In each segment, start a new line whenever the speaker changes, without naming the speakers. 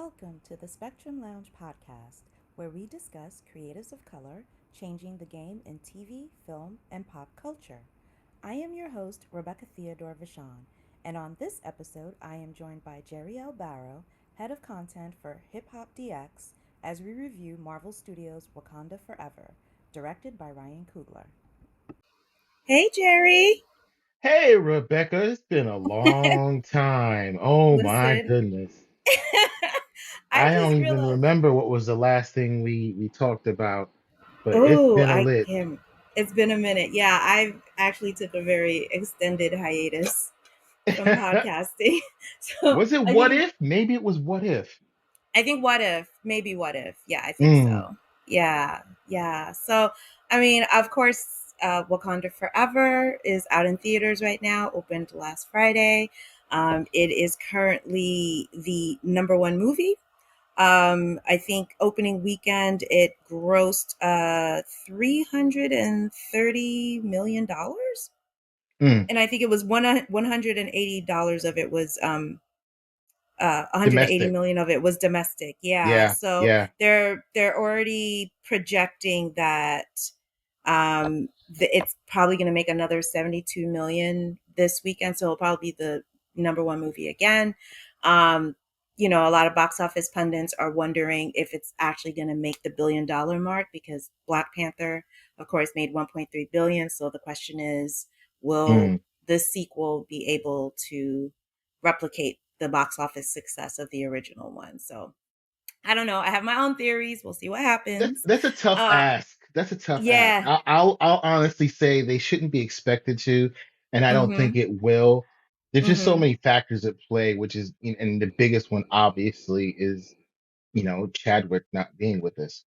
Welcome to the Spectrum Lounge podcast, where we discuss creatives of color changing the game in TV, film, and pop culture. I am your host, Rebecca Theodore-Vachon, and on this episode, I am joined by Jerry L. Barrow, head of content for Hip Hop DX, as we review Marvel Studios Wakanda Forever, directed by Ryan Coogler. Hey, Jerry!
Hey, Rebecca, it's been a long time. Oh my
Listen,
goodness.
I
I don't
just
even
realized.
remember what was the last thing we talked about, but it's
Oh,
been a
I
lit.
can. It's been a minute. Yeah, I actually took a very extended hiatus from podcasting. So
Was it
I
What
think
If? Maybe it was What If.
what if, maybe what if. Yeah, I think
Mm,
so. Yeah, yeah. So I mean, of course, Wakanda Forever is out in theaters right now. Opened last Friday. It is currently the number one movie. I think opening weekend it grossed $330 million,
mm.
and I think it was $180 of it was 180
Domestic.
million of it was domestic. Yeah,
Yeah,
so
yeah.
they're already projecting that it's probably going to make another 72 million this weekend, so it'll probably be the number one movie again. um a lot of box office pundits are wondering if it's actually going to make the $1 billion mark, because Black Panther, of course, made 1.3 billion. So the question is, will
Mm.
the sequel be able to replicate the box office success of the original one? So I don't know. I have my own theories. We'll see what happens.
That's a tough
uh
ask. That's a tough ask.
yeah.
I'll honestly say they shouldn't be expected to, and I don't think
Mhm.
it will. There's just so
Mhm.
many factors at play, and the biggest one obviously is Chadwick not being with us.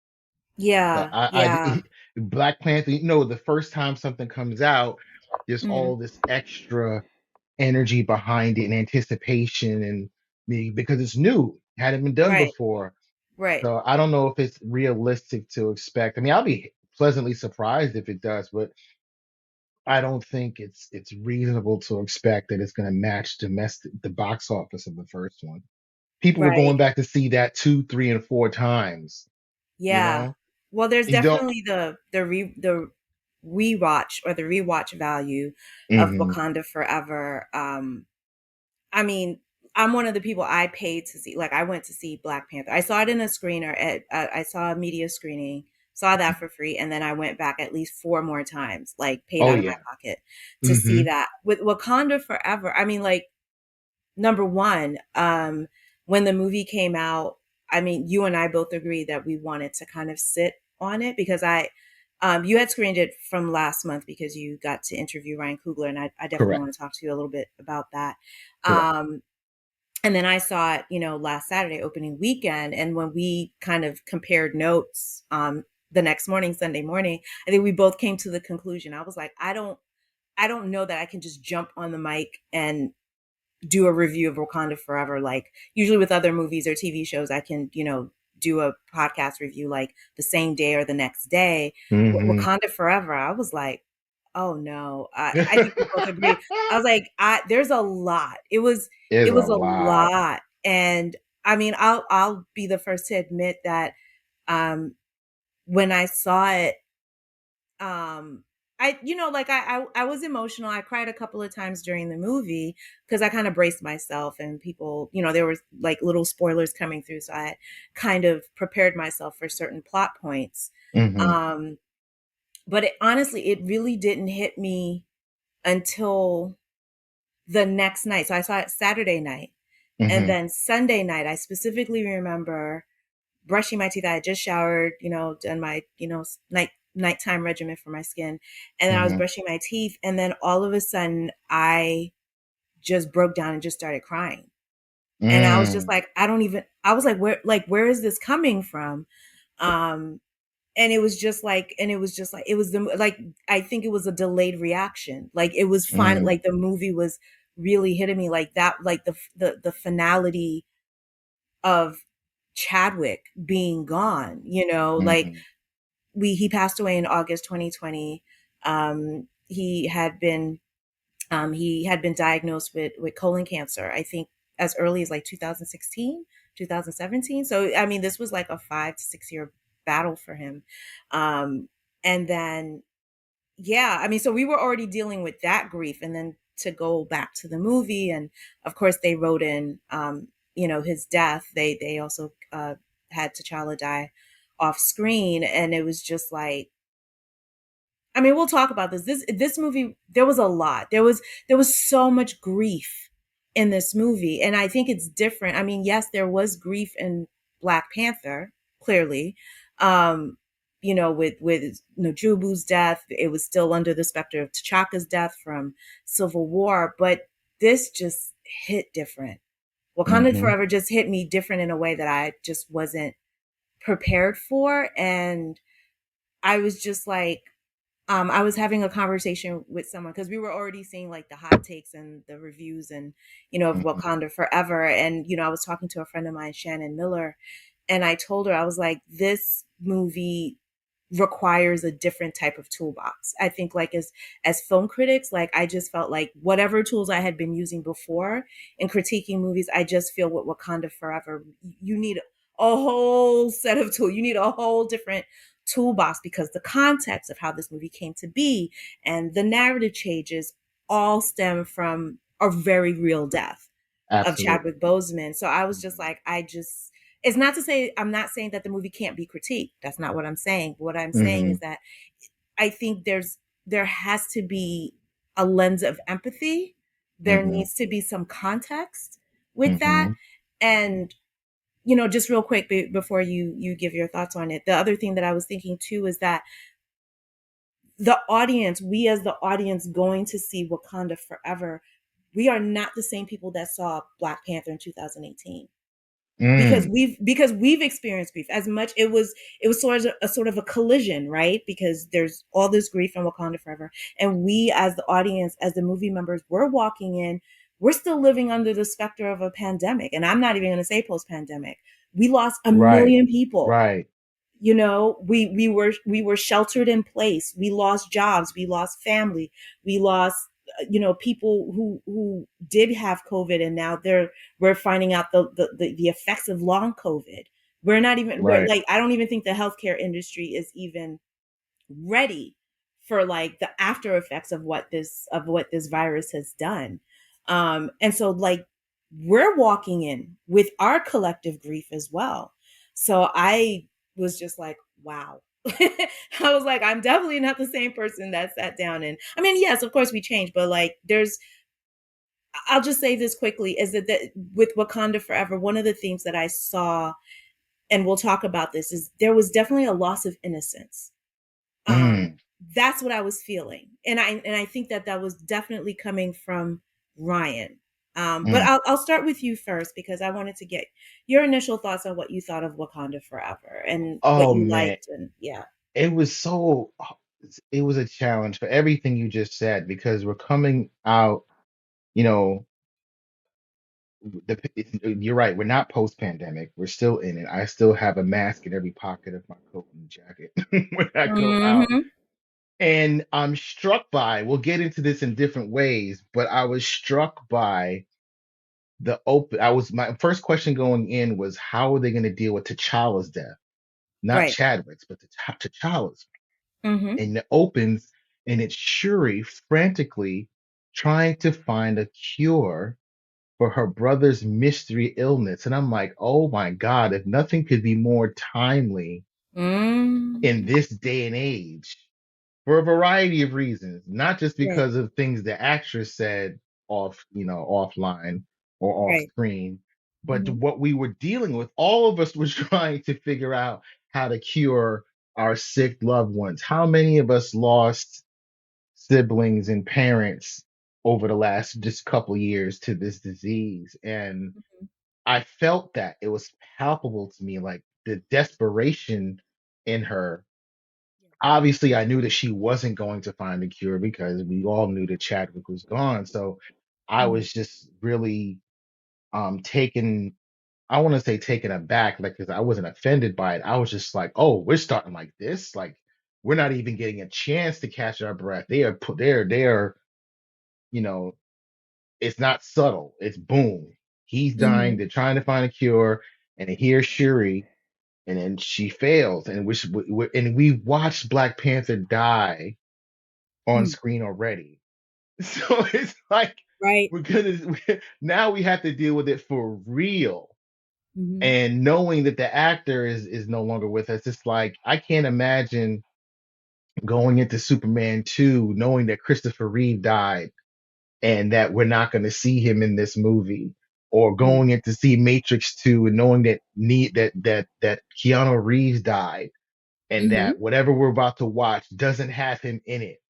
But
Yeah. Yeah.
Black Panther, the first time something comes out, there's
Mhm.
all this extra energy behind it and anticipation and because it's new, hadn't been done
Right.
before.
Right.
So I don't know if it's realistic to expect. I mean, I'll be pleasantly surprised if it does, but I don't think it's reasonable to expect that it's going to match the box office of the first one. People were
Right.
going back to see that two, three, and four times. You
Yeah.
know,
Well, there's
you don't.
definitely the rewatch, or the rewatch value of
Mhm.
Wakanda Forever. I mean, I'm one of the people I paid to see. Like, I went to see Black Panther. I saw it in a screener. I saw a media screening, saw that for free, and then I went back at least four more times, like paid
Oh
out of my
yeah.
pocket to see
Hmm.
that. With Wakanda Forever, I mean, like, number one, when the movie came out, I mean, you and I both agreed that we wanted to kind of sit on it, because you had screened it from last month because you got to interview Ryan Coogler, and I definitely
Correct.
want to talk to you a little bit about that.
Correct.
Um, and then I saw it, last Saturday opening weekend. And when we kind of compared notes, the next morning, Sunday morning, I think we both came to the conclusion. I was like, I don't know that I can just jump on the mic and do a review of Wakanda Forever. Like, usually with other movies or TV shows, I can, do a podcast review like the same day or the next day.
Hmm.
Wakanda Forever, I was like, oh no. I think we both agreed. I was like, there's a lot.
Is
It
a
was a
lot.
lot. And I mean, I'll be the first to admit that um when I saw it, um like, I was emotional. I cried a couple of times during the movie because I kind of braced myself, and people, there were like little spoilers coming through, so I kind of prepared myself for certain plot points.
Hmm.
um but honestly, it really didn't hit me until the next night. So I saw it Saturday night, and
Hmm.
then Sunday night, I specifically remember brushing my teeth. I had just showered, done my, nighttime regimen for my skin. And then I was
Hmm.
brushing my teeth. And then all of a sudden I just broke down and just started crying. And I was just
Mm.
like, I was like, where is this coming from? Um, and it was like, I think it was a delayed reaction. Like, it was fine.
Mm.
Like, the movie was really hitting me like that. Like the finality of Chadwick being gone, like,
Hmm.
he passed away in August 2020. He had been diagnosed with colon cancer. I think as early as like 2016, 2017. So I mean, this was like a 5 to 6 year battle for him. And then yeah, I mean, so we were already dealing with that grief, and then to go back to the movie, and of course they wrote in, his death. They also had T'Challa die off screen, and it was just like, I mean, we'll talk about this. This movie, there was a lot. There was so much grief in this movie, and I think it's different. I mean, yes, there was grief in Black Panther, clearly. With Najubu's death, it was still under the specter of T'Chaka's death from Civil War, but this just hit different. Wakanda
Hmm.
Forever just hit me different in a way that I just wasn't prepared for, and I was just like, I was having a conversation with someone because we were already seeing like the hot takes and the reviews and, of
Hmm.
Wakanda Forever. And, I was talking to a friend of mine, Shannon Miller, and I told her, I was like, this movie requires a different type of toolbox. I think like as film critics, like I just felt like whatever tools I had been using before in critiquing movies, I just feel with Wakanda Forever, you need a whole set of tools. You need a whole different toolbox because the context of how this movie came to be and the narrative changes all stem from a very real death of
Absolutely.
Chadwick Boseman. So I was just
Hmm.
like, it's not to say, I'm not saying that the movie can't be critiqued. That's not what I'm saying. What I'm saying
Hmm.
is that I think there has to be a lens of empathy. There
Hmm.
needs to be some context with that.
Hmm.
And, just real quick before you give your thoughts on it, the other thing that I was thinking too is that the audience, we as the audience going to see Wakanda Forever, we are not the same people that saw Black Panther in 2018 because
Mm.
we've experienced grief as much. It was sort of a collision, right? Because there's all this grief in Wakanda Forever, and we as the audience, as the movie members, we're walking in, we're still living under the specter of a pandemic, and I'm not even going to say post pandemic. We lost a
Right.
million people.
Right.
We were sheltered in place. We lost jobs, we lost family, we lost people who did have COVID, and now we're finding out the effects of long COVID. We're
Right.
like, I don't even think the healthcare industry is even ready for like the after effects of what this virus has done. And so like we're walking in with our collective grief as well. So I was just like, wow. I was like, I'm definitely not the same person that sat down, and I mean, yes, of course we change, but like I'll just say this quickly is that with Wakanda Forever, one of the themes that I saw, and we'll talk about this, is there was definitely a loss of innocence. um
Mm.
that's what I was feeling, and I think that was definitely coming from Ryan. But
Mm.
I'll start with you first because I wanted to get your initial thoughts on what you thought of Wakanda Forever and what
Oh
you
man,
liked, and yeah.
it was so it was a challenge for everything you just said because we're coming out, you know, you're right, we're not post-pandemic. We're still in it. I still have a mask in every pocket of my coat and jacket when I go out.
Hmm.
And I'm struck by, we'll get into this in different ways, but I was struck by my first question going in was how are they going to deal with T'Challa's death? Not
Right.
Chadwick's, but T'Challa's.
Hmm.
And it opens and it's Shuri frantically trying to find a cure for her brother's mystery illness. And I'm like, oh my God, if nothing could be more timely in
Mm.
this day and age for a variety of reasons, not just
Right.
because of things the actress said offline or off
Right.
screen, but
Hmm.
what we were dealing with. All of us was trying to figure out how to cure our sick loved ones. How many of us lost siblings and parents over the last just couple years to this disease? And I felt that it was palpable to me, like the desperation in her. Obviously, I knew that she wasn't going to find a cure because we all knew that Chadwick was gone. So I
Hmm.
was just really taken, I want to say taken aback, like, because I wasn't offended by it. I was just like, oh, we're starting like this. Like we're not even getting a chance to catch our breath. They are, you know, it's not subtle. It's boom. He's dying.
Mhm.
They're trying to find a cure, and here's Shuri, and then she fails, and we watched Black Panther die on
Mm.
screen already. So it's like
Right.
now we have to deal with it for real.
Mhm.
And knowing that the actor is no longer with us, it's like I can't imagine going into Superman 2 knowing that Christopher Reeve died and that we're not going to see him in this movie, or
Mm.
going in to see Matrix 2 and knowing that Keanu Reeves died and
Mhm.
that whatever we're about to watch doesn't have him in it.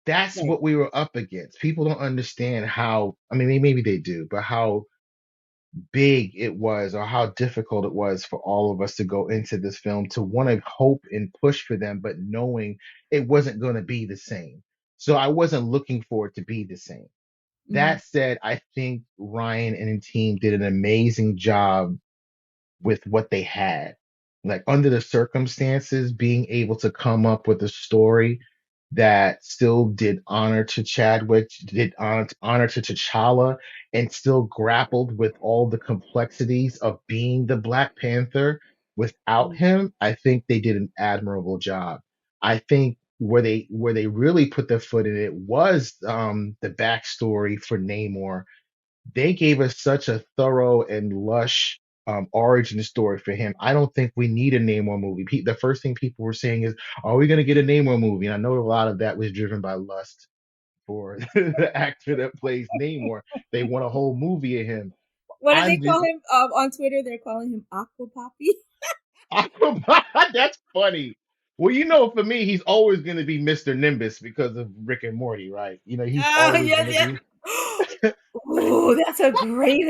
That's
Right.
what we were up against. People don't understand how, I mean, maybe they do, but how big it was or how difficult it was for all of us to go into this film to want to hope and push for them, but knowing it wasn't going to be the same. So I wasn't looking for it to be the same.
Mhm.
That said, I think Ryan and the team did an amazing job with what they had. Like under the circumstances, being able to come up with a story that still did honor to Chadwick, did honor to T'Challa, and still grappled with all the complexities of being the Black Panther without
Mm.
him. I think they did an admirable job. I think where they really put their foot in it was the backstory for Namor. They gave us such a thorough and lush origin story for him. I don't think we need a Namor movie. The first thing people were saying is, "Are we going to get a Namor movie?" And I know a lot of that was driven by lust for the actor that plays Namor. They want a whole movie of him.
What do they
I'm
call
just
him on Twitter? They're calling him Aqua Poppy.
Aquaman. That's funny. Well, for me, he's always going to be Mr. Nimbus because of Rick and Morty, right? He's
Oh,
always
yes,
going to
yes.
be.
Oh, that's a great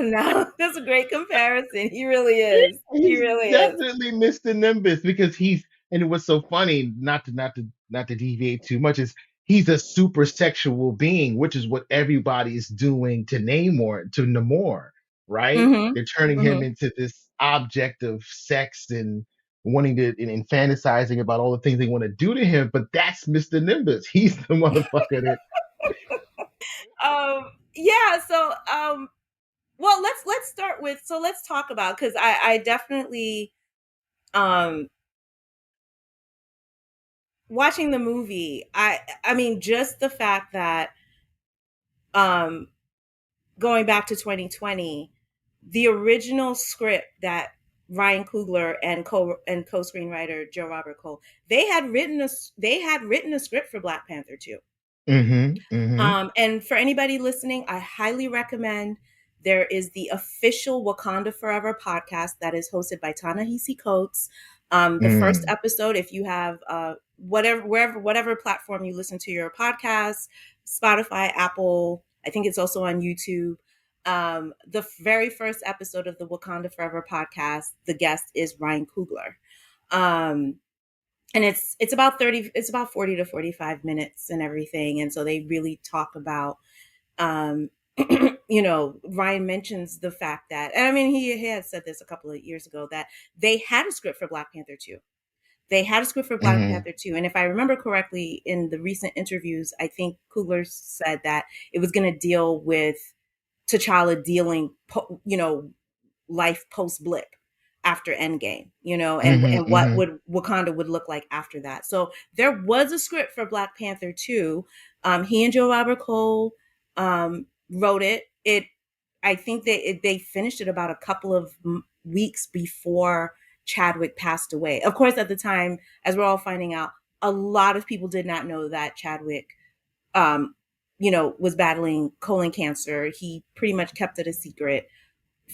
That's a great comparison. He really is. He
He's
really is.
definitely Mr. Nimbus because and it was so funny, not to deviate too much, is he's a super sexual being, which is what everybody is doing to Namor, right?
Mhm.
They're turning him
Mhm.
into this object of sex and wanting to and fantasizing about all the things they want to do to him, but that's Mr. Nimbus. He's the motherfucker that.
Yeah, so well, let's start with so let's talk about cuz I definitely um watching the movie, I mean just the fact that um going back to 2020, the original script that Ryan Coogler and co-screenwriter Joe Robert Cole, they had written a script for Black Panther 2.
Mm-hmm. Mm-hmm.
And for anybody listening, I highly recommend there is the official Wakanda Forever podcast that is hosted by Ta-Nehisi Coates. The first
Mm.
episode, if you have whatever platform you listen to your podcast, Spotify, Apple, I think it's also on YouTube. The very first episode of the Wakanda Forever podcast, the guest is Ryan Coogler. Um, and it's about 40 to 45 minutes and everything, and so they really talk about um Ryan mentions the fact that, and I mean he had said this a couple of years ago, that they had a script for Black Panther 2. They had a script for Black
Mm-hmm.
Panther 2, and if I remember correctly in the recent interviews, I think Coogler said that it was going to deal with T'Challa dealing life post blip after Endgame, and
Mm-hmm.
what
Mm-hmm.
would Wakanda would look like after that. So there was a script for Black Panther 2. He and Joe Robert Cole wrote it. I think they finished it about a couple of weeks before Chadwick passed away. Of course, at the time, as we're all finding out, a lot of people did not know that Chadwick was battling colon cancer. He pretty much kept it a secret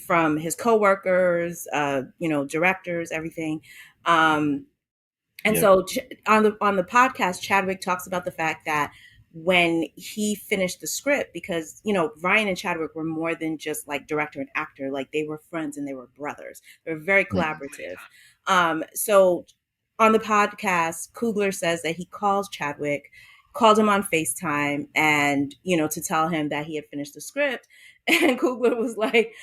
from his coworkers, directors, everything. Um, and
Yeah.
so on the podcast, Chadwick talks about the fact that when he finished the script, because Ryan and Chadwick were more than just like director and actor, like they were friends and they were brothers. They were very
Mm-hmm.
collaborative. So on the podcast, Coogler says that he calls Chadwick, called him on FaceTime, and to tell him that he had finished the script. And Coogler was like,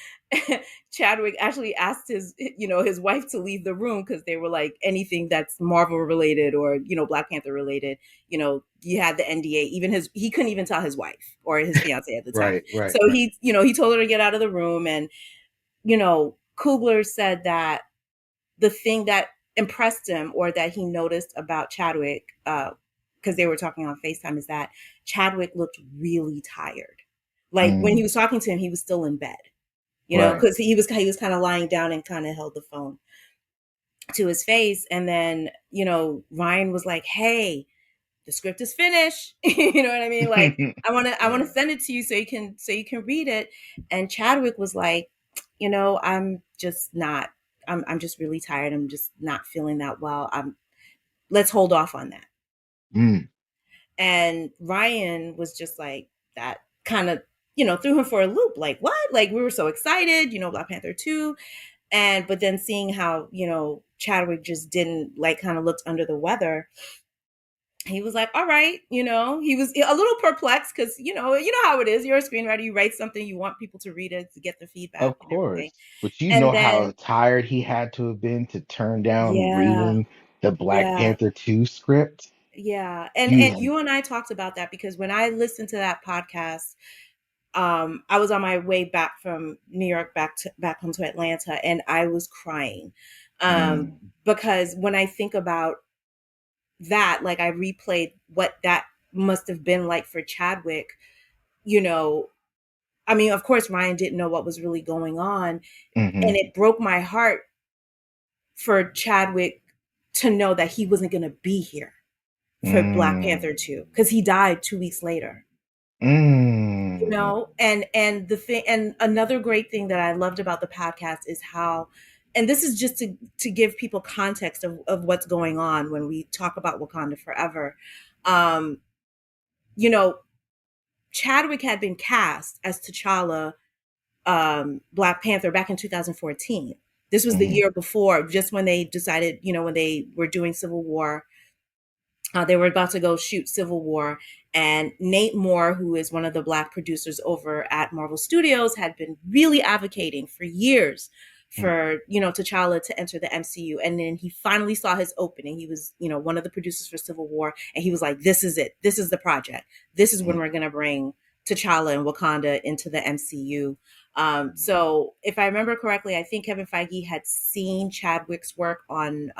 Chadwick actually asked his wife to leave the room because they were like, anything that's Marvel related or Black Panther related, you had the NDA. Even he couldn't even tell his wife or his fiance at the time.
Right. Right.
So
Right.
he told her to get out of the room, and Coogler said that the thing that impressed him or that he noticed about Chadwick, because they were talking on FaceTime, is that Chadwick looked really tired. Like when he
Mm,
was talking to him, he was still in bed,
right.
because he was kind of lying down and kind of held the phone to his face. And then, Ryan was like, "Hey, the script is finished." You know what I mean? Like, I want to
Yeah.
send it to you so you can read it. And Chadwick was like, I'm just not. I'm just really tired. I'm just not feeling that well. Let's hold off on that.
Mm,
And Ryan was just like that, kind of, threw him for a loop. Like, what? Like, we were so excited, Black Panther 2. But then seeing how, Chadwick just didn't, like, kind of looked under the weather, he was like, all right, he was a little perplexed because, you know how it is. You're a screenwriter, you write something, you want people to read it to get the feedback
of
and everything.
course. But you
And
know
then,
how tired he had to have been to turn down
yeah,
reading the Black
yeah,
Panther 2 script.
yeah. And
You
you and I talked about that because when I listened to that podcast, I was on my way back from New York back home to Atlanta, and I was crying, um,
mm,
because when I think about that, like, I replayed what that must have been like for Chadwick. You know, I mean, of course, Ryan didn't know what was really going on, and
hmm
it broke my heart for Chadwick to know that he wasn't going to be here for Black
mm,
Panther 2 because he died 2 weeks later.
mm,
And the thing, and another great thing that I loved about the podcast is how, and this is just to give people context of what's going on when we talk about Wakanda Forever. um you know Chadwick had been cast as T'Challa, Black Panther, back in 2014. This was the
hmm
year before, just when they decided, when they were doing Civil War. They were about to go shoot Civil War, and Nate Moore, who is one of the Black producers over at Marvel Studios, had been really advocating for years for, T'Challa to enter the MCU. And then he finally saw his opening. He was, one of the producers for Civil War, and he was like, "This is it. This is the project. This is when we're going to bring T'Challa and Wakanda into the MCU." So, if I remember correctly, I think Kevin Feige had seen Chadwick's work on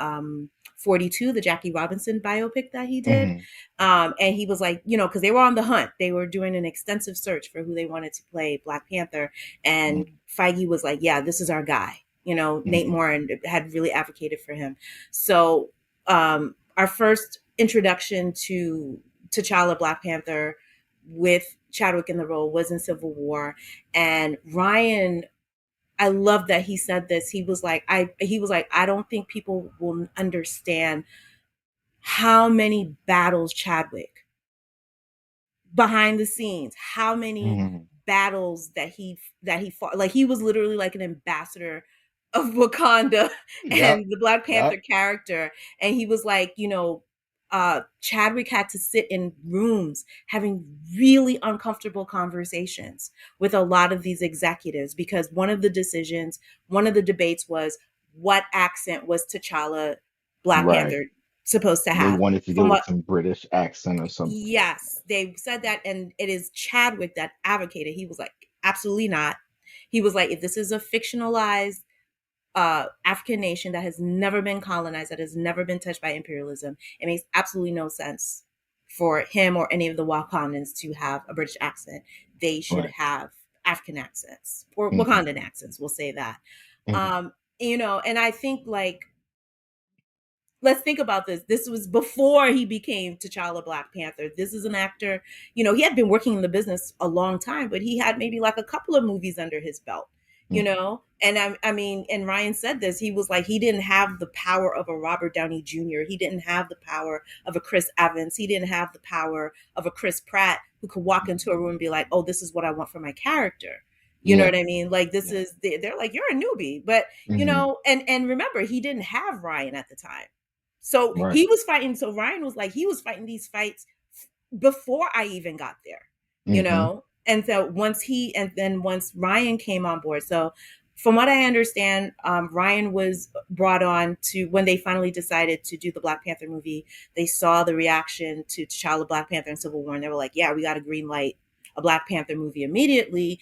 42, the Jackie Robinson biopic that he did.
hmm
And he was like, because they were on the hunt. They were doing an extensive search for who they wanted to play Black Panther. And Feige was like, yeah, this is our guy. Nate
hmm
Moore had really advocated for him. So, our first introduction to T'Challa, Black Panther, with Chadwick in the role, was in Civil War. And Ryan, I love that he said this. He was like, I don't think people will understand how many battles Chadwick, behind the scenes, how many
hmm
battles that he fought. Like, he was literally like an ambassador of Wakanda
Yep.
and the Black Panther
Yep.
character. And he was like, Chadwick had to sit in rooms having really uncomfortable conversations with a lot of these executives, because one of the debates was, what accent was T'Challa, Black
Right.
Panther, supposed to
They
have?
wanted to
From
go with
what
some British accent or something.
Yes, they said that, and it is Chadwick that advocated. He was like, absolutely not. He was like, if this is a fictionalized African nation that has never been colonized, that has never been touched by imperialism, it makes absolutely no sense for him or any of the Wakandans to have a British accent. They should
Right.
have African accents, or
hmm
Wakandan accents. We'll say that.
hmm
And I think, like, let's think about this. This was before he became T'Challa, Black Panther. This is an actor, he had been working in the business a long time, but he had maybe like a couple of movies under his belt,
hmm
And I mean, and Ryan said this. He was like, he didn't have the power of a Robert Downey Jr. He didn't have the power of a Chris Evans. He didn't have the power of a Chris Pratt, who could walk into a room and be like, "Oh, this is what I want for my character." You know what
Yeah.
I mean? Like, this
Yeah.
is, they're like, "You're a newbie," but
hmm
and remember, he didn't have Ryan at the time. So
Right.
he was fighting. So Ryan was like, he was fighting these fights before I even got there,
hmm
And so once Ryan came on board. So from what I understand, Ryan was brought on to, when they finally decided to do the Black Panther movie. They saw the reaction to T'Challa, Black Panther, and Civil War, and they were like, "Yeah, we got a green light a Black Panther movie immediately."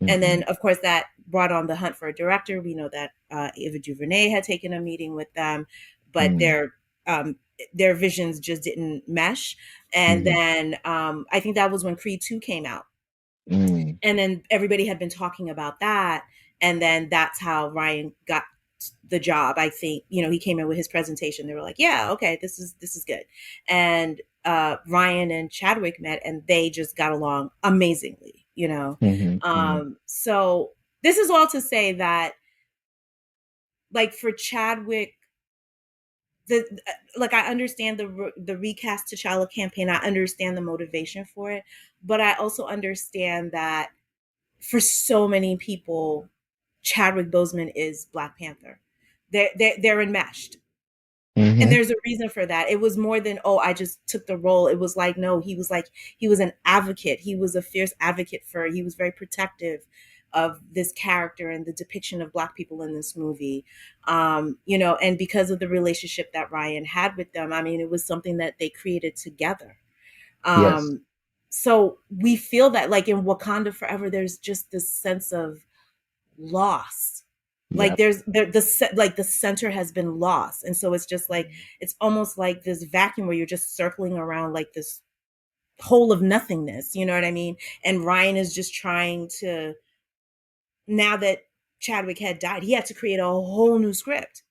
And then,
Hmm.
of course, that brought on the hunt for a director. We know that Ava DuVernay had taken a meeting with them, but
Hmm.
um, their visions just didn't mesh. And
Hmm.
then I think that was when Creed 2 came out.
Hmm.
And then everybody had been talking about that. And then that's how Ryan got the job. I think, he came in with his presentation. They were like, yeah, okay, this is good. And Ryan and Chadwick met and they just got along amazingly.
Hmm. Hmm.
So this is all to say that, like, for Chadwick, the like, I understand the recast T'Challa campaign. I understand the motivation for it, but I also understand that for so many people, Chadwick Boseman is Black Panther. They're enmeshed. And
Hmm.
there's a reason for that. It was more than, oh, I just took the role. It was like, no, he was an advocate. He was a fierce advocate he was very protective of this character and the depiction of Black people in this movie. And because of the relationship that Ryan had with them, I mean, it was something that they created together.
Yes.
Um, so we feel that, like, in Wakanda Forever, there's just this sense of loss. Like,
Yep.
like the center has been lost, and so it's just like, it's almost like this vacuum where you're just circling around like this hole of nothingness. You know what I mean? And Ryan is just trying to, now that Chadwick had died, he had to create a whole new script.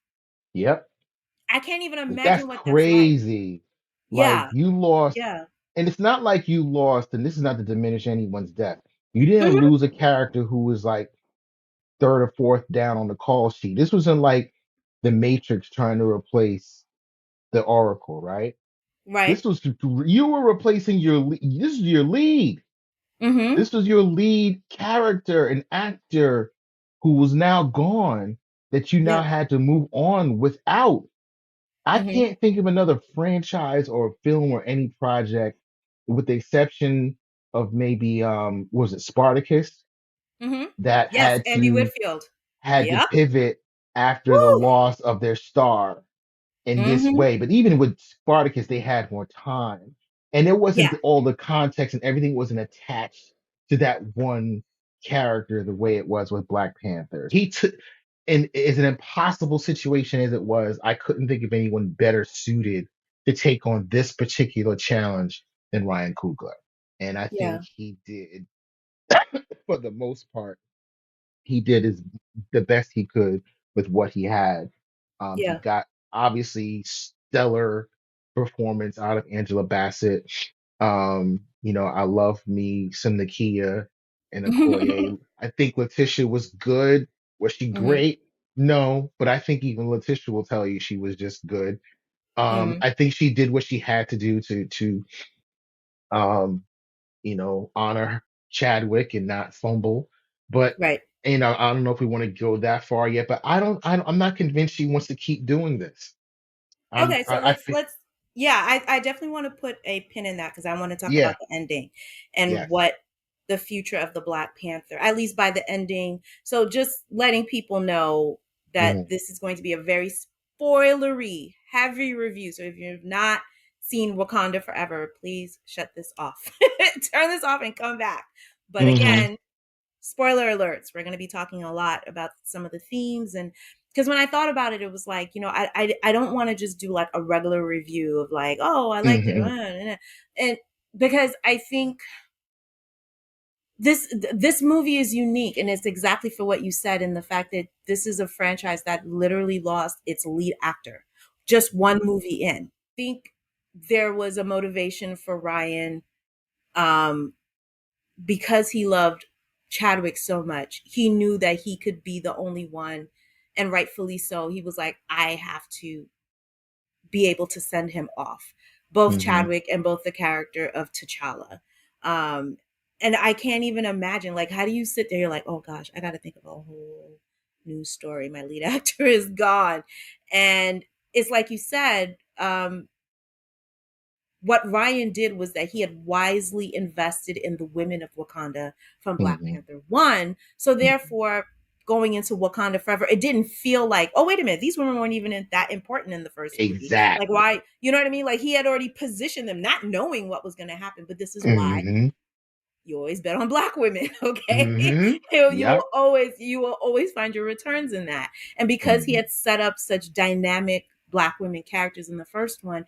Yep.
I can't even
That's
imagine what that's like.
crazy. Like
Yeah,
you lost,
yeah.
and it's not like you lost, and this is not to diminish anyone's death. You didn't
Hmm.
lose a character who was like third or fourth down on the call sheet. This wasn't like the Matrix trying to replace the Oracle, right?
Right.
This was you were replacing this is your lead.
Hmm.
This was your lead character and actor who was now gone that you now
Yep.
had to move on without. I
Hmm.
can't think of another franchise or film or any project, with the exception of maybe was it Spartacus,
Hmm.
that
Yes, Andy Whitfield.
had to
Yep.
pivot after the
Woo.
loss of their star in this
Hmm.
way. But even with Spartacus, they had more time. And it wasn't
Yeah.
all the context and everything wasn't attached to that one character the way it was with Black Panther. He took, and as an impossible situation as it was, I couldn't think of anyone better suited to take on this particular challenge than Ryan Coogler. And I think
Yeah.
he did, for the most part, he did the best he could with what he had. He
Yeah.
got obviously stellar performance out of Angela Bassett. I love me some Nakia and Okoye. I think Letitia was good. Was she
Hmm.
great? No, but I think even Letitia will tell you she was just good.
Hmm.
I think she did what she had to do to um, honor Chadwick and not fumble. But
Right.
I don't know if we want to go that far yet. But I'm not convinced she wants to keep doing this.
Okay, so
I think
let's yeah, I definitely want to put a pin in that because I want to talk
yeah,
about the ending and
yes,
what the future of the Black Panther, at least by the ending. So just letting people know that
mhm,
this is going to be a very spoilery, heavy review. So if you've not seen Wakanda Forever, please shut this off. Turn this off and come back. But
mhm,
again, spoiler alerts, we're going to be talking a lot about some of the themes. And because when I thought about it, it was like, I don't want to just do like a regular review of like, oh, I liked it,
mhm,
and because I think this movie is unique, and it's exactly for what you said, in the fact that this is a franchise that literally lost its lead actor just one movie in. I think there was a motivation for Ryan, um, because he loved Chadwick so much. He knew that he could be the only one, and rightfully so. He was like, I have to be able to send him off, both
mhm.
Chadwick and both the character of T'Challa. Um, and I can't even imagine, like, how do you sit there? You're like, oh gosh, I got to think of a whole new story. My lead actor is gone. And it's like you said, what Ryan did was that he had wisely invested in the women of Wakanda from Black
Mhm,
Panther 1. So
mhm.
therefore, going into Wakanda Forever, it didn't feel like, oh, wait a minute, these women weren't even that important in the first movie. Like,
Exactly.
why? You know what I mean? Like, he had already positioned them, not knowing what was going to happen, but this is why
Mhm,
you always bet on black women, okay?
Mm-hmm.
You
Yep.
will always find your returns in that. And because he
Mm-hmm.
had set up such dynamic black women characters in the first one,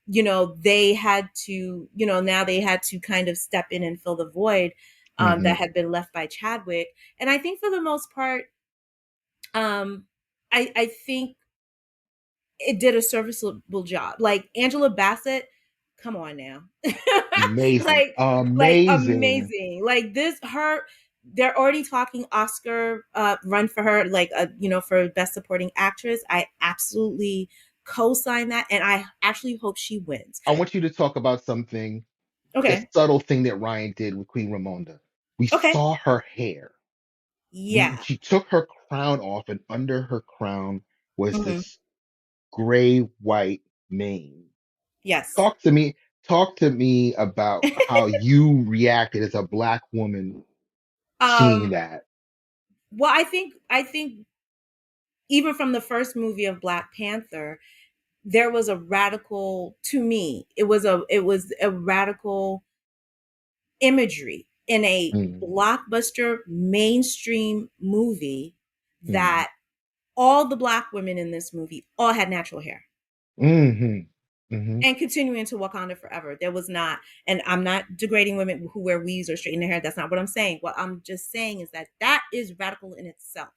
they had to, now they had to kind of step in and fill the void
Mm-hmm.
that had been left by Chadwick. And I think for the most part, um, I think it did a serviceable job. Like Angela Bassett, come on now.
Amazing.
like
Amazing.
amazing. Like this her they're already talking Oscar run for her, like for best supporting actress. I absolutely co-sign that, and I actually hope she wins.
I want you to talk about something, the
Okay.
subtle thing that Ryan did with Queen Ramonda. We
Okay.
saw her hair.
Yeah.
She took her crown off, and under her crown was
Hmm.
this gray white mane.
Yes.
Talk to me. Talk to me about how you reacted as a black woman seeing
um
that.
well, I think even from the first movie of Black Panther, there was a radical, to me, it was a radical imagery in a
Mm,
blockbuster mainstream movie
mm,
that all the black women in this movie all had natural hair
mhm, mhm.
and continuing to Wakanda forever. There was not, and I'm not degrading women who wear weaves or straighten their hair. That's not what I'm saying. What I'm just saying is that that is radical in itself.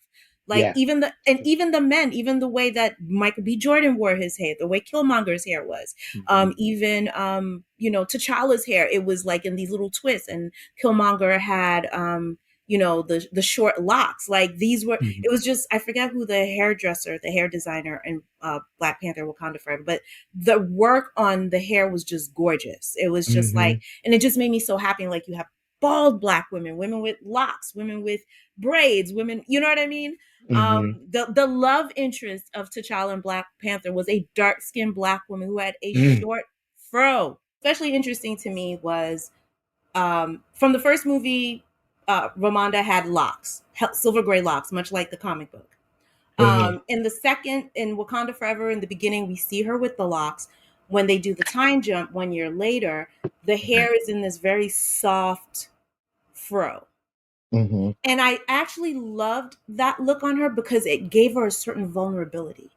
Like
Yes.
even the men, even the way that Michael B. Jordan wore his hair, the way Killmonger's hair was,
Mhm,
even T'Challa's hair, it was like in these little twists, and Killmonger had the short locks. Like these were,
mhm,
it was just, I forget who the hairdresser, the hair designer in Black Panther Wakanda Forever, but the work on the hair was just gorgeous. It was just like,
mhm,
and it just made me so happy. Like you have bald black women, women with locks, women with braids, women, you know what I mean?
mhm,
The love interest of T'Challa in Black Panther was a dark skinned black woman who had a
mm.
short fro. Especially interesting to me was from the first movie, Ramonda had locks, silver gray locks, much like the comic book.
Mhm,
In the second, in Wakanda Forever, in the beginning, we see her with the locks. When they do the time jump 1 year later, the
mhm,
hair is in this very soft fro.
mhm,
And I actually loved that look on her because it gave her a certain vulnerability.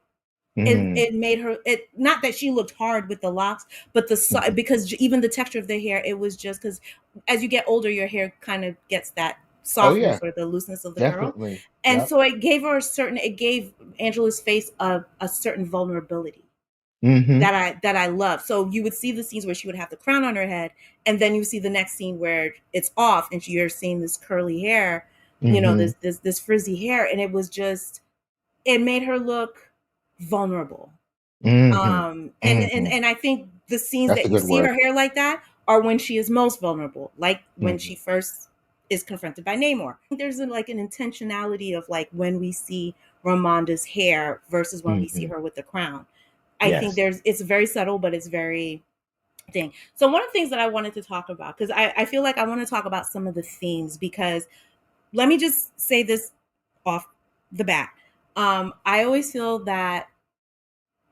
it
mm,
it made her, it not that she looked hard with the locks, but
mhm.
because even the texture of the hair, it was just because as you get older, your hair kind of gets that
Oh
softness
yeah,
or the looseness of the curl.
definitely.
And
Yep.
so it gave Angela's face a certain vulnerability
Mhm,
that I love. So you would see the scenes where she would have the crown on her head, and then you see the next scene where it's off, and you're seeing this curly hair,
mhm,
this frizzy hair, and it was just, it made her look vulnerable.
mhm,
And
mhm.
and I think the scenes
That's a
that you
good
see her
word.
hair like that are when she is most vulnerable, like when she
Mhm.
first is confronted by Namor. I think there's like an intentionality of like when we see Ramonda's hair versus when we see
Mhm.
her with the crown. I think
Yes.
it's very subtle, but it's very thing. So one of the things that I wanted to talk about, because I feel like I want to talk about some of the themes, because let me just say this off the bat. I always feel that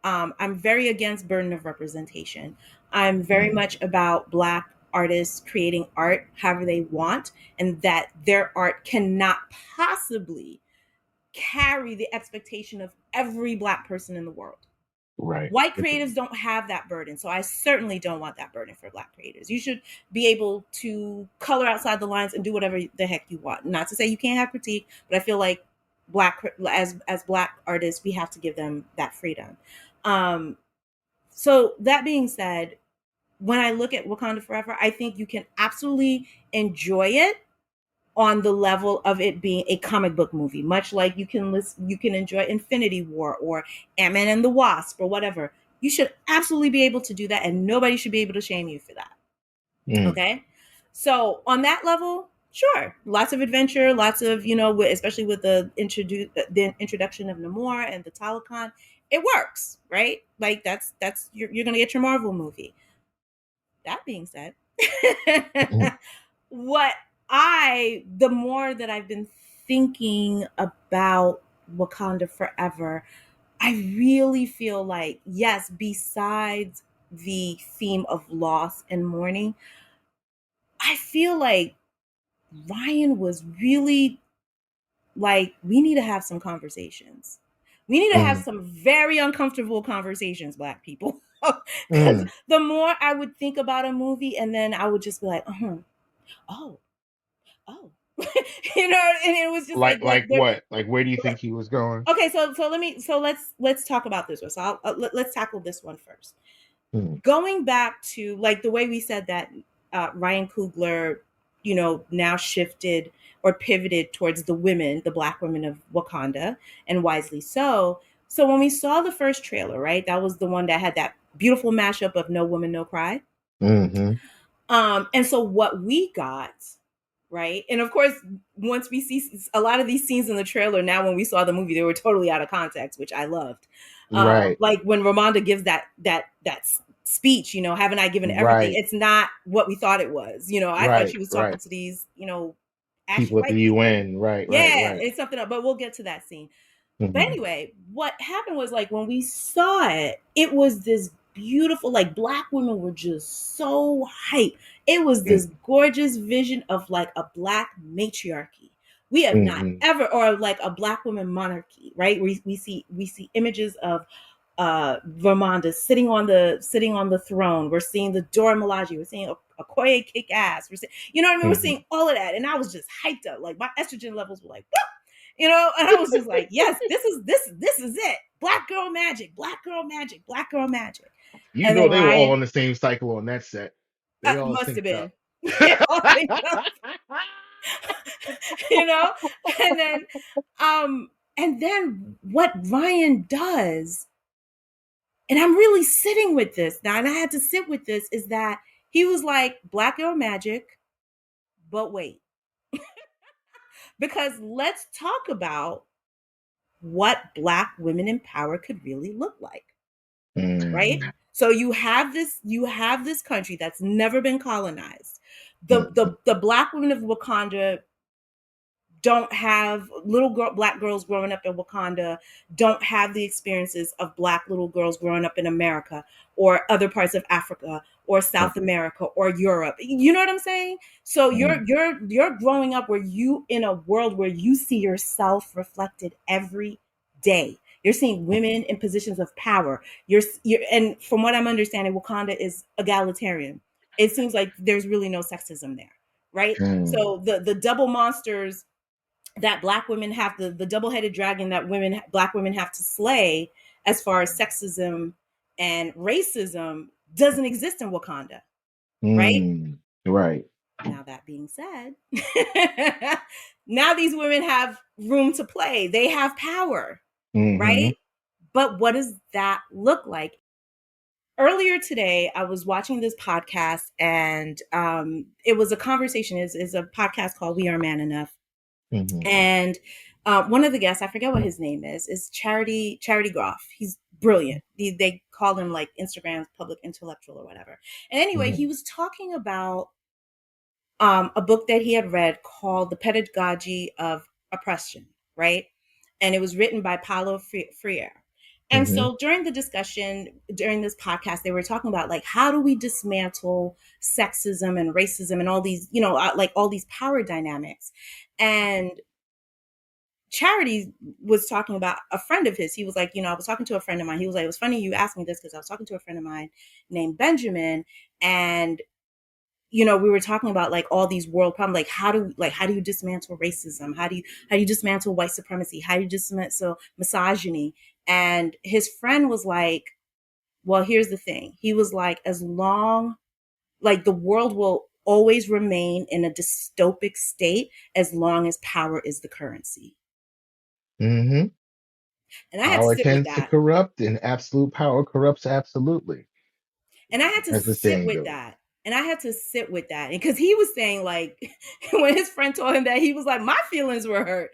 I'm very against burden of representation. I'm very
Mm.
much about Black artists creating art however they want, and that their art cannot possibly carry the expectation of every Black person in the world.
Right.
White creatives
Agreed.
don't have that burden, so I certainly don't want that burden for Black creators. You should be able to color outside the lines and do whatever the heck you want. Not to say you can't have critique, but I feel like as Black artists, we have to give them that freedom. Um, so that being said, when I look at Wakanda Forever, I think you can absolutely enjoy it on the level of it being a comic book movie, much like you can enjoy Infinity War or Ant-Man and the Wasp or whatever. You should absolutely be able to do that, and nobody should be able to shame you for that.
Mm.
Okay? So on that level, sure, lots of adventure, lots of, especially with the introduction of Namor and the Talokan, it works, right? Like that's you're gonna get your Marvel movie. That being said,
Mm.
what the more that I've been thinking about Wakanda Forever, I really feel like, yes, besides the theme of loss and mourning, I feel like Ryan was really like, we need to have some conversations. We need to have
Mm,
some very uncomfortable conversations, Black people. Because
mm.
the more I would think about a movie, and then I would just be like, oh, oh, and it was just like
Like
there.
what? Like where do you think he was going?
Okay, so let's talk about this one. So let's tackle this one first.
Mm,
Going back to like the way we said that Ryan Coogler, now shifted or pivoted towards the women, the Black women of Wakanda, and wisely so. So when we saw the first trailer, right, that was the one that had that beautiful mashup of No Woman, No Cry.
hmm
And so what we got, right, and of course, once we see a lot of these scenes in the trailer, now when we saw the movie, they were totally out of context, which I loved.
Right,
Like when Ramonda gives that speech, haven't I given everything?
right,
It's not what we thought it was. I thought
right,
she was talking
right.
to these, ashy
People at the
white people.
UN. Right, right,
Yeah,
right.
it's something else, but we'll get to that scene. But
hmm
anyway, what happened was like when we saw it, it was this beautiful, like Black women were just so hype. It was this gorgeous vision of like a Black matriarchy. We have not
hmm
ever, or like a Black woman monarchy, right? We see images of Vermonda sitting on the throne. We're seeing the Dora Milaje. We're seeing Okoye kick ass. We're seeing, what I mean? We're
hmm
seeing all of that, and I was just hyped up. Like my estrogen levels were like, and I was just like, yes, this is it. Black girl magic, black girl magic, black girl magic.
You
And
know
then
they were all
Ryan
on the same cycle on that set. They all
must have
synced
been,
up.
all synced up, you know. And then, and then what Ryan does, and I'm really sitting with this now, and I had to sit with this, is that he was like black girl magic, but wait, because let's talk about what Black women in power could really look like. Right?
Mm,
So you have this country that's never been colonized. The
mm,
the the Black women of Wakanda don't have Black girls growing up in Wakanda, don't have the experiences of Black little girls growing up in America or other parts of Africa or South
mm,
America or Europe. You know what I'm saying? So you're
mm,
you're you're growing up where you in a world where you see yourself reflected every day. You're seeing women in positions of power. And from what I'm understanding, Wakanda is egalitarian. It seems like there's really no sexism there, right?
mm,
So the double monsters that Black women have, the double-headed dragon that Black women have to slay, as far as sexism and racism, doesn't exist in Wakanda, right?
mm. Right.
Now that being said, now these women have room to play. They have power,
hmm
right? But what does that look like? Earlier today, I was watching this podcast, and it was a conversation. Is a podcast called "We Are Man Enough,"
hmm
and one of the guests, I forget what his name is Charity Groff. He's brilliant. They call him like Instagram's public intellectual or whatever. And anyway, he
hmm
was talking about a book that he had read called The Pedagogy of Oppression, right? And it was written by Paulo Freire. And
hmm
so during the discussion, during this podcast, they were talking about like, how do we dismantle sexism and racism and all these, like all these power dynamics? And Charity was talking about a friend of his. He was like, I was talking to a friend of mine. He was like, it was funny you asked me this because I was talking to a friend of mine named Benjamin, and we were talking about like all these world problems, like how do you dismantle racism? How do you dismantle white supremacy? How do you dismantle misogyny? And his friend was like, well, here's the thing. He was like, as long like the world will always remain in a dystopic state as long as power is the currency.
hmm
And I had to
Power
sit with
tends to
that.
corrupt, and absolute power corrupts absolutely,
And I had to
as the
sit
saying
with
goes.
that. And I had to sit with that. Because he was saying, like, when his friend told him that, he was like, my feelings were hurt.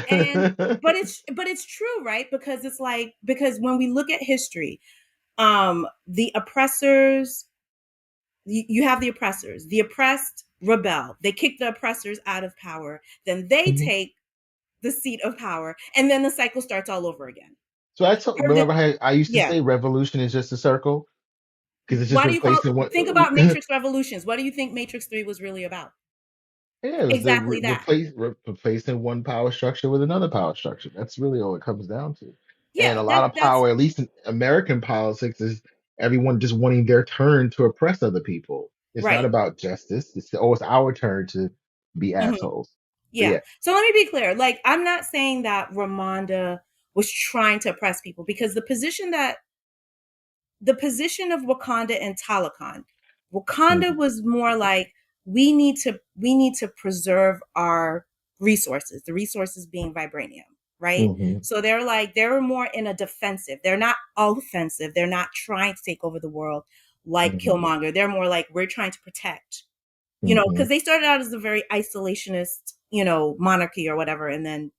And but it's true, right? Because it's like, because when we look at history, the oppressors, you have the oppressors, the oppressed rebel, they kick the oppressors out of power, then they
Mhm.
take the seat of power, and then the cycle starts all over again.
So
Or the,
remember how I used to
yeah.
say revolution is just a circle because it's just
Why do you call
replacing what.
think about Matrix Revolutions? What do you think Matrix 3 was really about?
Yeah, it was the
Exactly that.
replacing one power structure with another power structure. That's really all it comes down to. And
Yeah,
a lot of
that's
power, at least in American politics, is everyone just wanting their turn to oppress other people. It's not
right.
about justice. It's our turn to be
Hmm.
assholes. But
Yeah.
yeah.
So let me be clear. Like, I'm not saying that Ramonda was trying to oppress people, because the position of Wakanda and Talokan, Wakanda
Hmm.
was more like, we need to preserve our resources. The resources being vibranium, right?
Hmm.
So they're more in a defensive. They're not offensive. They're not trying to take over the world like
Hmm.
Killmonger. They're more like, we're trying to protect.
Hmm.
Because they started out as a very isolationist, monarchy or whatever, and then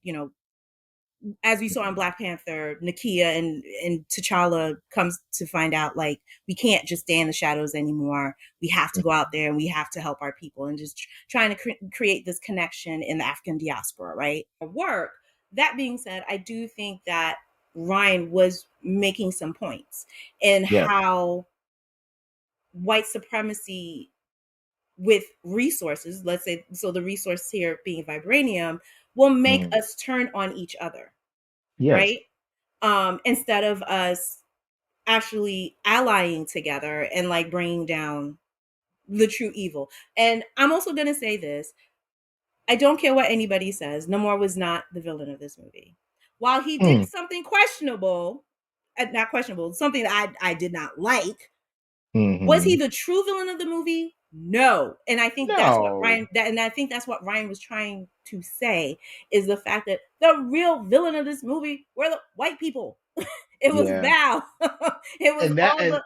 as we saw in Black Panther, Nakia and T'Challa comes to find out, like, we can't just stay in the shadows anymore. We have to go out there and we have to help our people, and just trying to create this connection in the African diaspora, right? Work. That being said, I do think that Ryan was making some points in
Yes.
how white supremacy with resources, let's say, so the resource here being vibranium, will make
Mm.
us turn on each other,
Yes.
right? Instead of us actually allying together and like bringing down the true evil. And I'm also going to say this: I don't care what anybody says, Namor was not the villain of this movie. While he did
Mm.
something questionable, not questionable, something that I did not like, was he
Hmm.
the true villain of the movie? No. And I think that's what
No.
Ryan was trying to say, is the fact that the real villain of this movie were the white people. It was
Yeah.
Val. It was
And that
all
and
the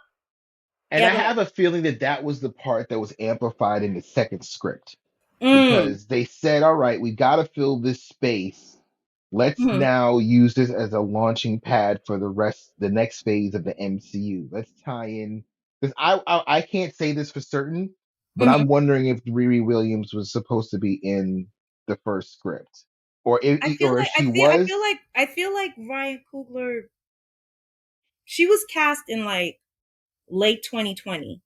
and
yeah,
I
go ahead.
have a feeling that that was the part that was amplified in the second script
Mm.
because they said, all right, we got to fill this space. Let's
Hmm.
now use this as a launching pad for the next phase of the MCU. Let's tie in because I can't say this for certain, but
Hmm.
I'm wondering if Riri Williams was supposed to be in the first script, or if she was.
I feel like Ryan Coogler, she was cast in like late 2020.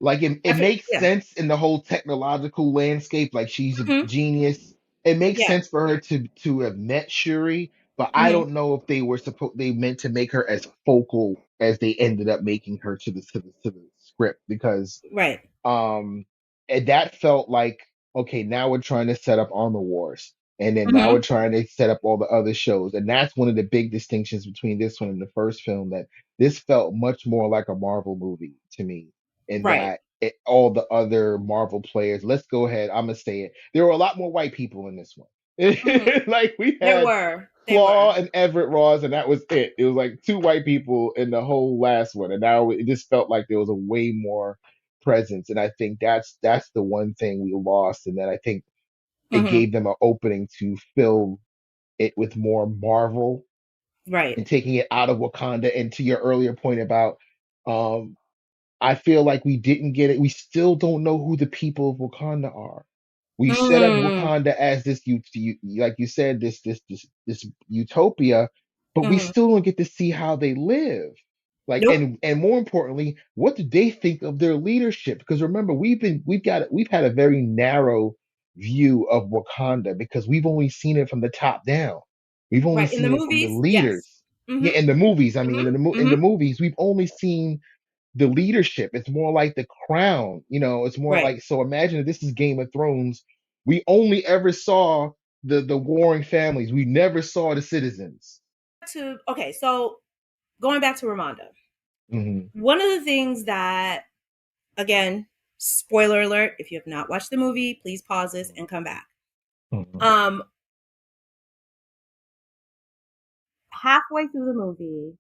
Like it makes
Yeah.
sense in the whole technological landscape. Like she's a
Hmm.
genius. It makes
Yeah.
sense for her to have met Shuri, but I
Hmm.
don't know if they meant to make her as focal as they ended up making her to the script because
Right.
and that felt like, okay, now we're trying to set up Armor Wars. And then now we're
Hmm.
trying to set up all the other shows. And that's one of the big distinctions between this one and the first film, that this felt much more like a Marvel movie to me, in
Right.
that all the other Marvel players, let's go ahead, I'm gonna say it. There were a lot more white people in this one.
Hmm.
Like we
There
had
were. There were.
Claw and Everett Ross, and that was it. It was like two white people in the whole last one, and now it just felt like there was a way more presence. And I think that's the one thing we lost, and then I think it
Hmm.
gave them an opening to fill it with more Marvel
Right.
and taking it out of Wakanda. And to your earlier point about um I feel like we didn't get it. We still don't know who the people of Wakanda are. We set up
Mm.
Wakanda as this like you said, this utopia, but we
Hmm.
still don't get to see how they live. Like,
Nope.
and more importantly, what do they think of their leadership? Because remember, we've had a very narrow view of Wakanda because we've only seen it from the top down. We've only
Right. In the
seen it from the
movies, yes.
leaders.
Hmm.
Yeah, in the movies. I mean,
Hmm.
in
Hmm.
the movies, we've only seen the leadership. It's more like the crown, it's more
Right.
like, so imagine if this is Game of Thrones. We only ever saw the warring families. We never saw the citizens.
So going back to Ramonda,
Hmm.
one of the things that, again, spoiler alert, if you have not watched the movie, please pause this and come back.
Hmm.
Um, Halfway through the movie,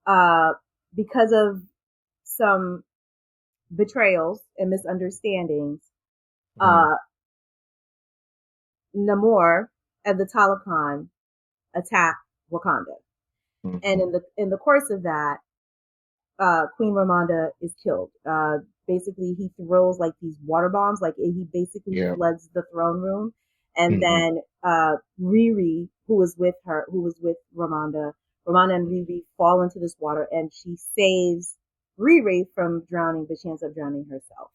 uh, because of some betrayals and misunderstandings,
Hmm.
uh, Namor and the Talokan attack Wakanda, and
Hmm.
in the course of that, Queen Ramonda is killed. Basically, he throws like these water bombs, like he basically
Yeah.
floods the throne room, and
Hmm.
then Riri, who was with her, who was with Ramonda and Riri fall into this water, and she saves Riri from drowning, but she ends up drowning herself.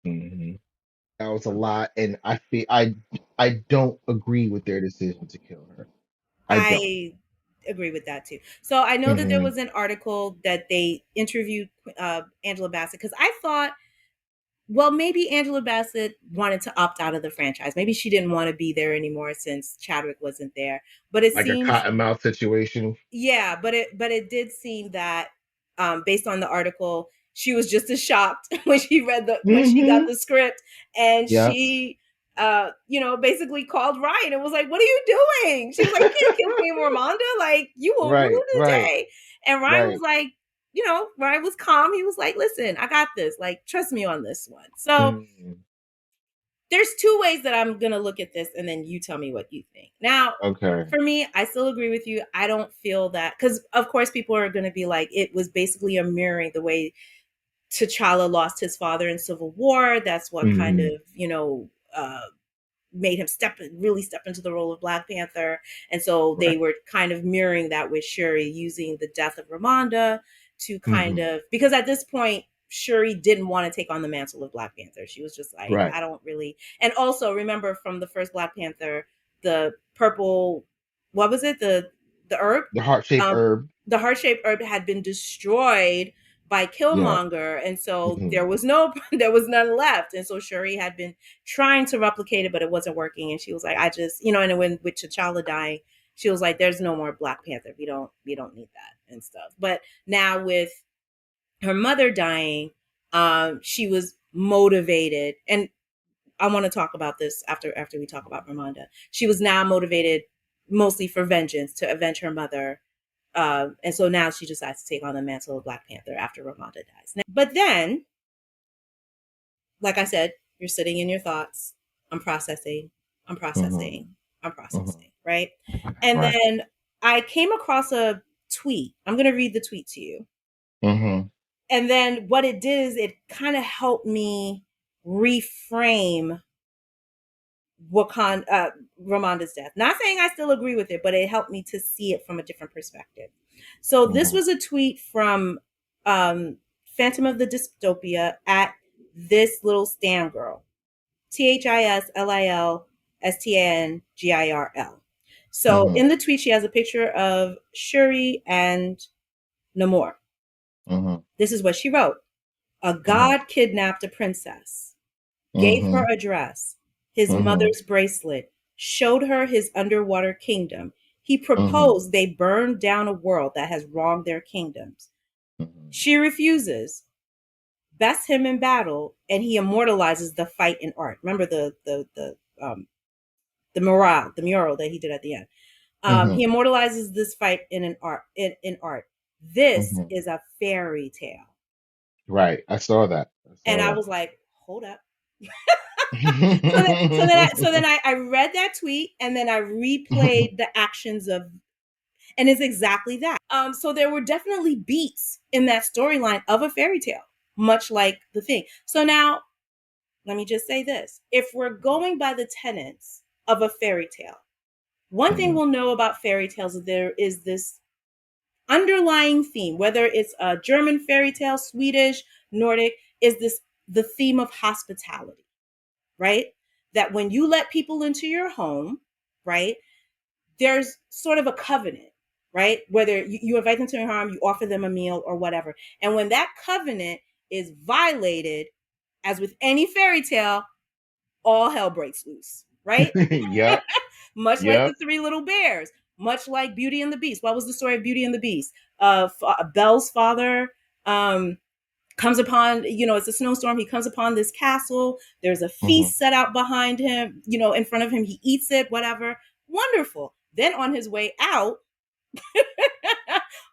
Hmm. That was a lot, and I don't agree with their decision to kill her. I don't.
I agree with that too. So I know that there
Hmm.
was an article that they interviewed Angela Bassett because I thought, well, maybe Angela Bassett wanted to opt out of the franchise. Maybe she didn't want to be there anymore since Chadwick wasn't there. But it
Like a
seems,
cotton mouth situation.
yeah, but it did seem that based on the article, she was just as shocked when she got
Hmm.
the script, and
Yeah.
she basically called Ryan and was like, "What are you doing?" She was like, "You can't kill Queen Ramonda, like you will ruin
Right.
the
Right.
day." And Ryan was
Right.
like, Ryan was calm. He was like, "Listen, I got this. Like, trust me on this one." So
Mm.
there's two ways that I'm gonna look at this, and then you tell me what you think. Now,
Okay.
for me, I still agree with you. I don't feel that because, of course, people are gonna be like, it was basically a mirroring the way T'Challa lost his father in Civil War. That's what kind
Hmm.
of made him really step into the role of Black Panther. And so they
Right.
were kind of mirroring that with Shuri, using the death of Ramonda to kind
Hmm.
of, because at this point, Shuri didn't want to take on the mantle of Black Panther. She was just like,
Right.
I don't really. And also remember from the first Black Panther, the purple, what was it? The herb?
The heart shaped
Um,
herb.
the heart shaped herb had been destroyed by
Yeah.
Killmonger, and so
Hmm.
there was no, there was none left. And so Shuri had been trying to replicate it, but it wasn't working. And she was like, I just, and when with T'Challa dying, she was like, there's no more Black Panther. We don't need that and stuff. But now with her mother dying, she was motivated. And I want to talk about this after we talk about Ramonda. She was now motivated mostly for vengeance to avenge her mother. And so now she decides to take on the mantle of Black Panther after Ramonda dies. But then, like I said, you're sitting in your thoughts. I'm processing. I'm
Hmm.
processing. I'm
Hmm.
processing. Right. And
Right.
then I came across a tweet. I'm going to read the tweet to you.
Hmm.
And then what it did is it kind of helped me reframe Ramonda's death. Not saying I still agree with it, but it helped me to see it from a different perspective. So this
Hmm.
was a tweet from Phantom of the Dystopia at this little Stan girl. THISLILSTANGIRL. So
Hmm.
in the tweet, she has a picture of Shuri and Namor.
Hmm.
This is what she wrote. A
Hmm.
god kidnapped a princess, gave her
Hmm.
a dress, his
Hmm.
mother's bracelet, showed her his underwater kingdom. He
Hmm.
proposed they burn down a world that has wronged their kingdoms.
Hmm.
She refuses, bests him in battle, and he immortalizes the fight in art. Remember the mural that he did at the end. He
Hmm.
immortalizes this fight in art. This
Hmm.
is a fairy tale.
Right. I saw that. I
And
saw
I
that.
was like, hold up. So then I read that tweet and then I replayed the actions of, and it's exactly that. So there were definitely beats in that storyline of a fairy tale, much like the thing. So now let me just say this: if we're going by the tenets of a fairy tale, one thing
Hmm.
we'll know about fairy tales is there is this underlying theme, whether it's a German fairy tale, Swedish, Nordic, is this the theme of hospitality, right? That when you let people into your home, right, there's sort of a covenant, right? Whether you invite them to your home, you offer them a meal or whatever. And when that covenant is violated, as with any fairy tale, all hell breaks loose, right?
Yep.
Much like the
Yep.
Three Little Bears, much like Beauty and the Beast. What was the story of Beauty and the Beast? Belle's father comes upon, it's a snowstorm. He comes upon this castle. There's a
Hmm.
feast set out behind him, in front of him. He eats it, whatever. Wonderful. Then on his way out,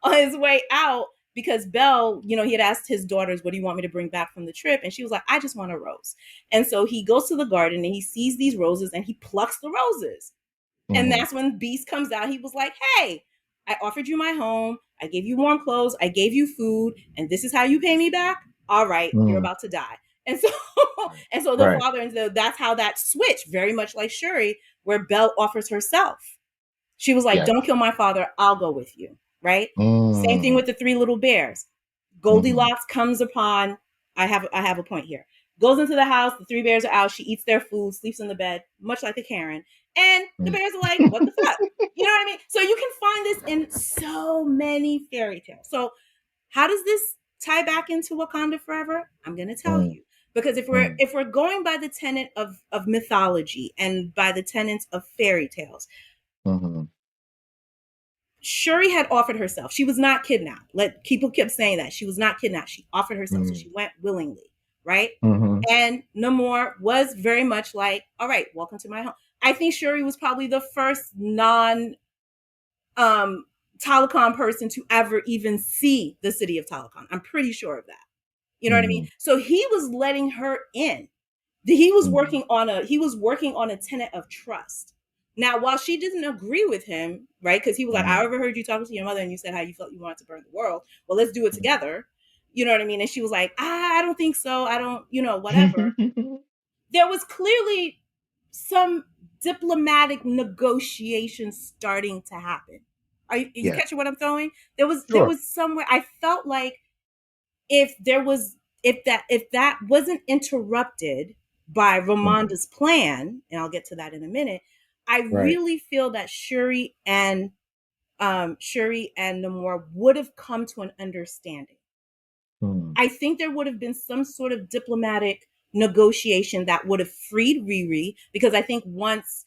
on his way out, because Belle, he had asked his daughters, what do you want me to bring back from the trip? And she was like, I just want a rose. And so he goes to the garden and he sees these roses and he plucks the roses. And
Hmm.
that's when Beast comes out. He was like, hey, I offered you my home. I gave you warm clothes. I gave you food. And this is how you pay me back? All right, you're
Hmm.
about to die. And so
Right.
and so the
Right.
father, and that's how that switched, very much like Shuri, where Belle offers herself. She was like,
Yes.
don't kill my father. I'll go with you. Right. Same thing
Mm.
with the Three Little Bears.
Hmm.
Goldilocks comes upon, I have a point here. goes into the house. The three bears are out. She eats their food, sleeps in the bed, much like a Karen. And the bears are like, what the fuck? You know what I mean? So you can find this in so many fairy tales. So how does this tie back into Wakanda Forever? I'm going to tell you. Because if we're going by the tenet of mythology and by the tenets of fairy tales, Shuri had offered herself. She was not kidnapped. People kept saying that she was not kidnapped. She offered herself, so she went willingly, right? And Namor was very much like, all right, welcome to my home. I think Shuri was probably the first non Talokan person to ever even see the city of Talokan. I'm pretty sure of that. You know what I mean? So he was letting her in. He was working on a tenet of trust. Now, while she didn't agree with him, right? Because he was like, I overheard you talking to your mother and you said how you felt you wanted to burn the world. Well, let's do it together. You know what I mean? And she was like, I don't think so. I don't, whatever. There was clearly some diplomatic negotiations starting to happen. Are you catching what I'm throwing? There was somewhere I felt like if that wasn't interrupted by Ramonda's plan, and I'll get to that in a minute, I really feel that Shuri and Namor would have come to an understanding. I think there would have been some sort of diplomatic negotiation that would have freed Riri, because I think once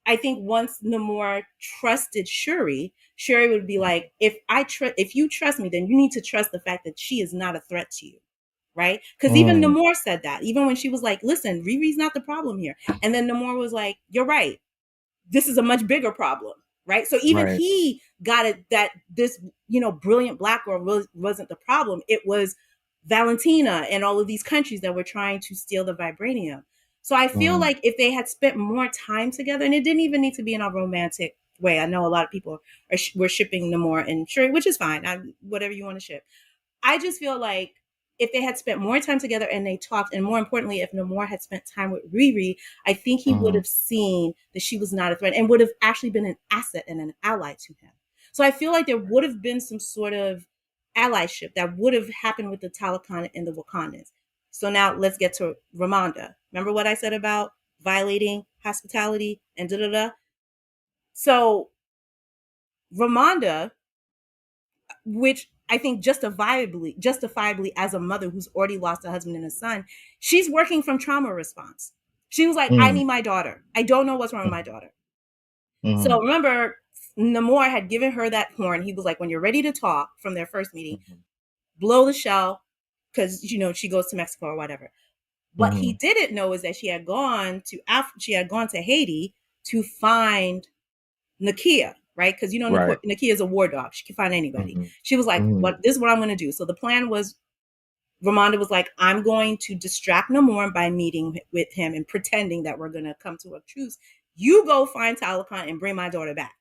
Namor trusted Shuri would be like, if you trust me, then you need to trust the fact that she is not a threat to you. Right? Because even Namor said that, even when she was like, listen, Riri's not the problem here. And then Namor was like, you're right. This is a much bigger problem. Right? So even he got it that this, brilliant black girl wasn't the problem. It was Valentina and all of these countries that were trying to steal the vibranium. So I feel like if they had spent more time together, and it didn't even need to be in a romantic way. I know a lot of people were shipping Namor and Shuri, which is fine. Whatever you want to ship. I just feel like if they had spent more time together and they talked, and more importantly, if Namor had spent time with Riri, I think he would have seen that she was not a threat and would have actually been an asset and an ally to him. So I feel like there would have been some sort of allyship that would have happened with the Talokan and the Wakandans. So now let's get to Ramonda. Remember what I said about violating hospitality and da-da-da? So Ramonda, which I think justifiably as a mother who's already lost a husband and a son, she's working from trauma response. She was like, I need my daughter. I don't know what's wrong with my daughter. So remember, Namor had given her that horn. He was like, when you're ready to talk from their first meeting, blow the shell, because, she goes to Mexico or whatever. What he didn't know is that she had gone to Haiti to find Nakia, right? Because Nakia is a war dog. She can find anybody. She was like, this is what I'm going to do. So the plan was, Ramonda was like, I'm going to distract Namor by meeting with him and pretending that we're going to come to a truce. You go find Talokan and bring my daughter back.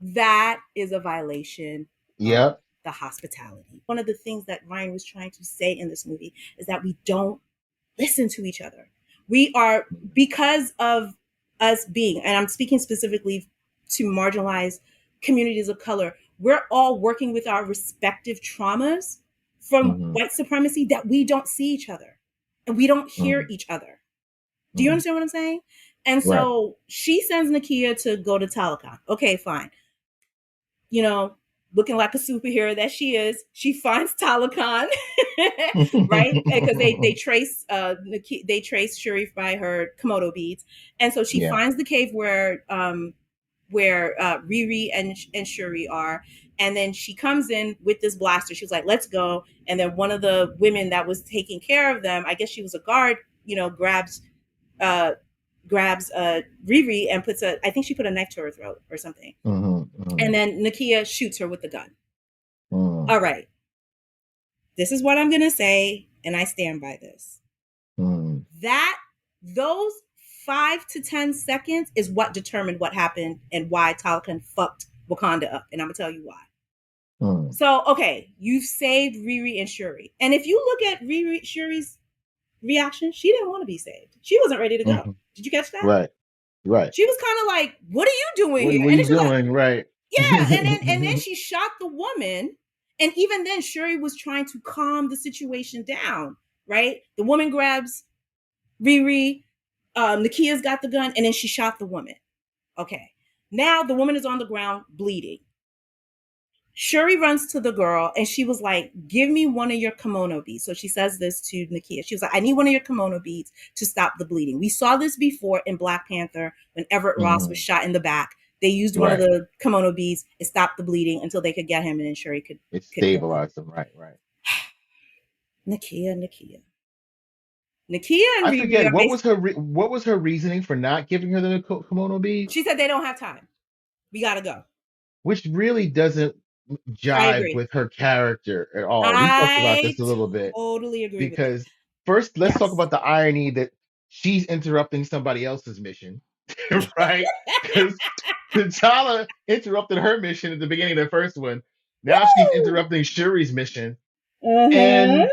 That is a violation of the hospitality. One of the things that Ryan was trying to say in this movie is that we don't listen to each other. We are, because of us being, and I'm speaking specifically to marginalized communities of color, we're all working with our respective traumas from white supremacy, that we don't see each other and we don't hear each other. Do you understand what I'm saying? And so she sends Nakia to go to Talokan. Okay, fine. Looking like a superhero that she is, she finds Talokan, right? Because they trace Shuri by her Komodo beads, and so she finds the cave where Riri and Shuri are, and then she comes in with this blaster. She was like, "Let's go!" And then one of the women that was taking care of them, I guess she was a guard, grabs Riri and I think she put a knife to her throat or something. And then Nakia shoots her with the gun. All right. This is what I'm going to say, and I stand by this. Those 5 to 10 seconds is what determined what happened and why Talokan fucked Wakanda up. And I'm going to tell you why. So, okay, you've saved Riri and Shuri. And if you look at Shuri's reaction, she didn't want to be saved. She wasn't ready to go. Did you catch that?
Right.
She was kind of like, "What are you doing here?"
What are you doing? Right.
Yeah, and then she shot the woman, And even then, Shuri was trying to calm the situation down, right? The woman grabs Riri, Nakia's got the gun, and then she shot the woman. Okay. Now the woman is on the ground bleeding. Shuri runs to the girl and she was like, "Give me one of your kimono beads." So she says this to Nakia. She was like, "I need one of your kimono beads to stop the bleeding." We saw this before in Black Panther when Everett Ross was
Hmm.
shot in the back. They used one of
Right.
the kimono beads. It stopped the bleeding until they could get him, and then Shuri
It
could kill him.
stabilized them. Right. Right.
Nakia and
I
Riri
forget
are basically.
what was her reasoning for not giving her the kimono beads,
She said they don't have time. We gotta go.
which really doesn't
I
jive
agree.
with her character at all. We talked about
I
this a little bit
totally agree with you.
because first, let's talk
Yes.
about the irony that she's interrupting somebody else's mission, right? Because T'Challa interrupted her mission at the beginning of the first one. Now she's
Woo!
interrupting Shuri's mission,
Uh-huh.
and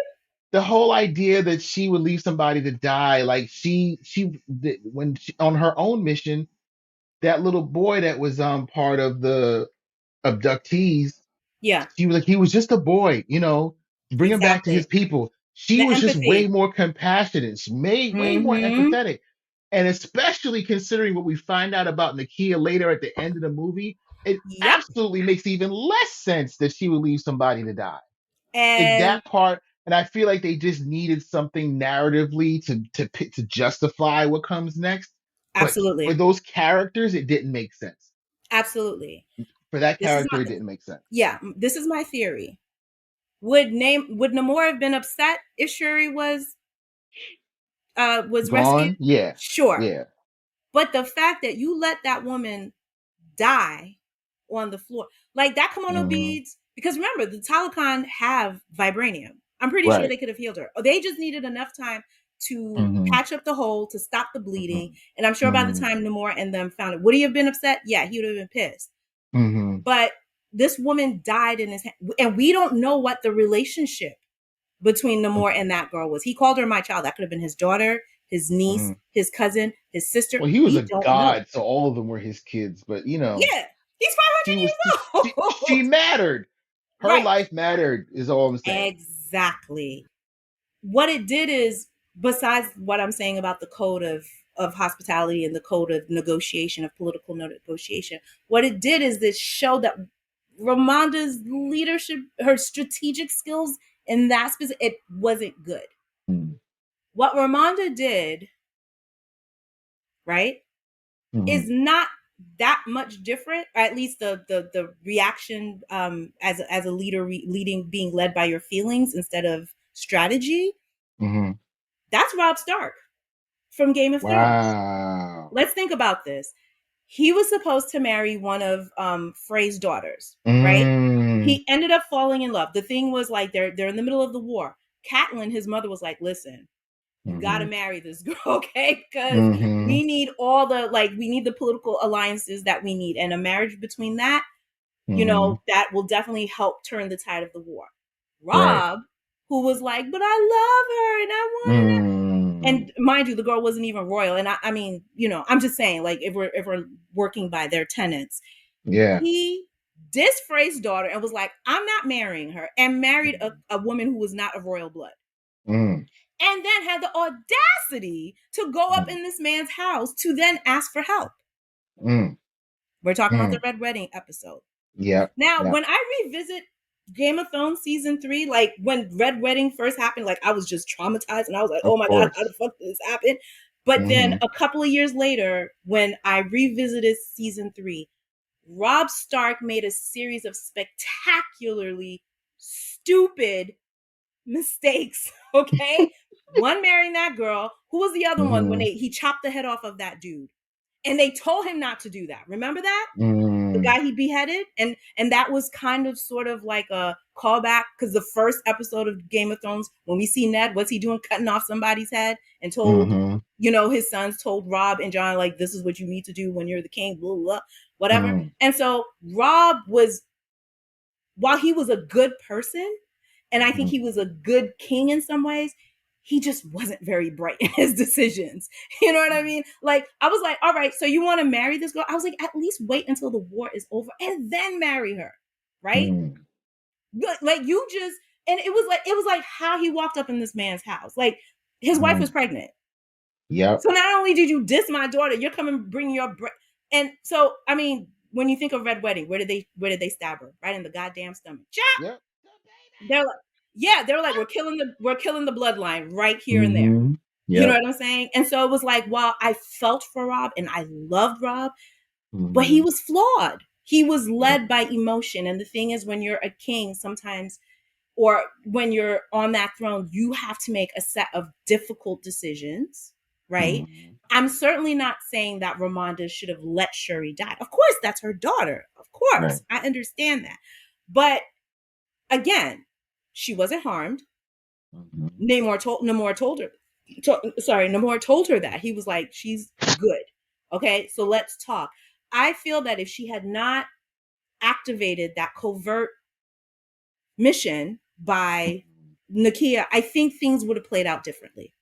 the whole idea that she would leave somebody to die, like when she, on her own mission, that little boy that was part of the abductees,
Yeah,
she was like, he was just a boy, bring him back to his
exactly.
people. She
The
was just way
empathy.
more compassionate. She made way more
Mm-hmm.
empathetic. And especially considering what we find out about Nakia later at the end of the movie, it
Yep.
absolutely makes even less sense that she would leave somebody to die. Like
And
that part, and I feel like they just needed something narratively to justify what comes next. But for
absolutely.
those characters, it didn't make sense.
Absolutely.
For that
This is
character, it
my
didn't make sense.
yeah, this is my theory. Would Namor have been upset if Shuri was rescued?
Gone? Yeah.
Sure.
Yeah.
But the fact that you let that woman die on the floor. Like that kimono
Hmm.
beads, because remember, the Taliban have vibranium. I'm pretty sure
Right.
they could have healed her. They just needed enough time to
Hmm.
patch up the hole, to stop the bleeding.
Hmm.
And I'm sure by the
Hmm.
time Namor and them found it, would he have been upset? Yeah, he would have been pissed.
Hmm.
But this woman died in his hand. And we don't know what the relationship between Namor and that girl was. He called her my child. That could have been his daughter, his niece,
Hmm.
his cousin, his sister.
Well, he was
We
a
don't know.
god, so all of them were his kids. But
Yeah, he's
she was
500 years
she
old.
mattered. Her
Right.
life mattered. Is all I'm saying.
Exactly. What it did is, besides what I'm saying about the code of hospitality and the code of negotiation, of political negotiation, what it did is this showed that Ramonda's leadership, her strategic skills in that specific, it wasn't good. What Ramonda did, right,
Mm-hmm.
is not that much different, or at least the reaction as a leader leading, being led by your feelings instead of strategy.
Hmm.
That's Rob Stark from Game of Thrones.
Wow.
Let's think about this. He was supposed to marry one of Frey's daughters, right?
Mm.
He ended up falling in love. The thing was, like, they're in the middle of the war. Catelyn, his mother, was like, "Listen, you got to
Mm-hmm.
marry this girl, okay? Because
Mm-hmm.
we need we need the political alliances that we need, and a marriage between that,
Mm-hmm.
that will definitely help turn the tide of the war."
Right.
Rob, who was like, "But I love her and I want her,"
Mm.
and mind you, the girl wasn't even royal. And I mean, I'm just saying, like, if we're working by their tenets,
Yeah.
he disgraced daughter and was like, "I'm not marrying her," and married a woman who was not of royal blood.
Mm.
And then had the audacity to go up
Mm.
in this man's house to then ask for help.
Mm.
We're talking about the
Mm.
Red Wedding episode.
Yep.
Now,
Yep.
when I revisit Game of Thrones season 3, like when Red Wedding first happened, like I was just traumatized and I was like,
Of
"Oh my God, how the
course.
fuck did this happen?" But then
Mm-hmm.
a couple of years later, when I revisited season 3, Rob Stark made a series of spectacularly stupid mistakes. Okay, one marrying that girl. Who was the other one when
Mm-hmm.
he chopped the head off of that dude, and they told him not to do that? Remember that? The
Mm.
guy he beheaded, and that was kind of sort of like a callback, because the first episode of Game of Thrones, when we see Ned, what's he doing? Cutting off somebody's head, and told,
Mm-hmm.
his sons told Rob and John, like, "This is what you need to do when you're the king," blah, blah, blah, whatever.
Mm.
And so Rob was, while he was a good person, and I think
Mm.
he was a good king in some ways, he just wasn't very bright in his decisions. You know what I mean? Like, I was like, "All right, so you want to marry this girl?" I was like, "At least wait until the war is over and then marry her." Right?
Mm.
Like you just, and it was like how he walked up in this man's house. Like his wife
Mm-hmm.
was pregnant.
Yep.
So not only did you diss my daughter, you're coming bring your and so I mean, when you think of Red Wedding, where did they stab her? Right in the goddamn stomach.
Yep.
They're like, yeah, they were like, we're killing the bloodline right here and there.
Mm-hmm.
You know
Yep.
what I'm saying? And so it was like, while I felt for Rob and I loved Rob, but he
Mm-hmm.
was flawed. He was
Yep.
led by emotion. And the thing is, when you're a king, sometimes, or when you're on that throne, you have to make a set of difficult decisions, right?
Mm-hmm.
I'm certainly not saying that Ramonda should have let Shuri die. Of course, that's her daughter. Of
Right.
course, I understand that. But again, she wasn't harmed.
Mm-hmm.
Namor told her that. He was like, she's good. Okay, so let's talk. I feel that if she had not activated that covert mission by Nakia, I think things would have played out differently.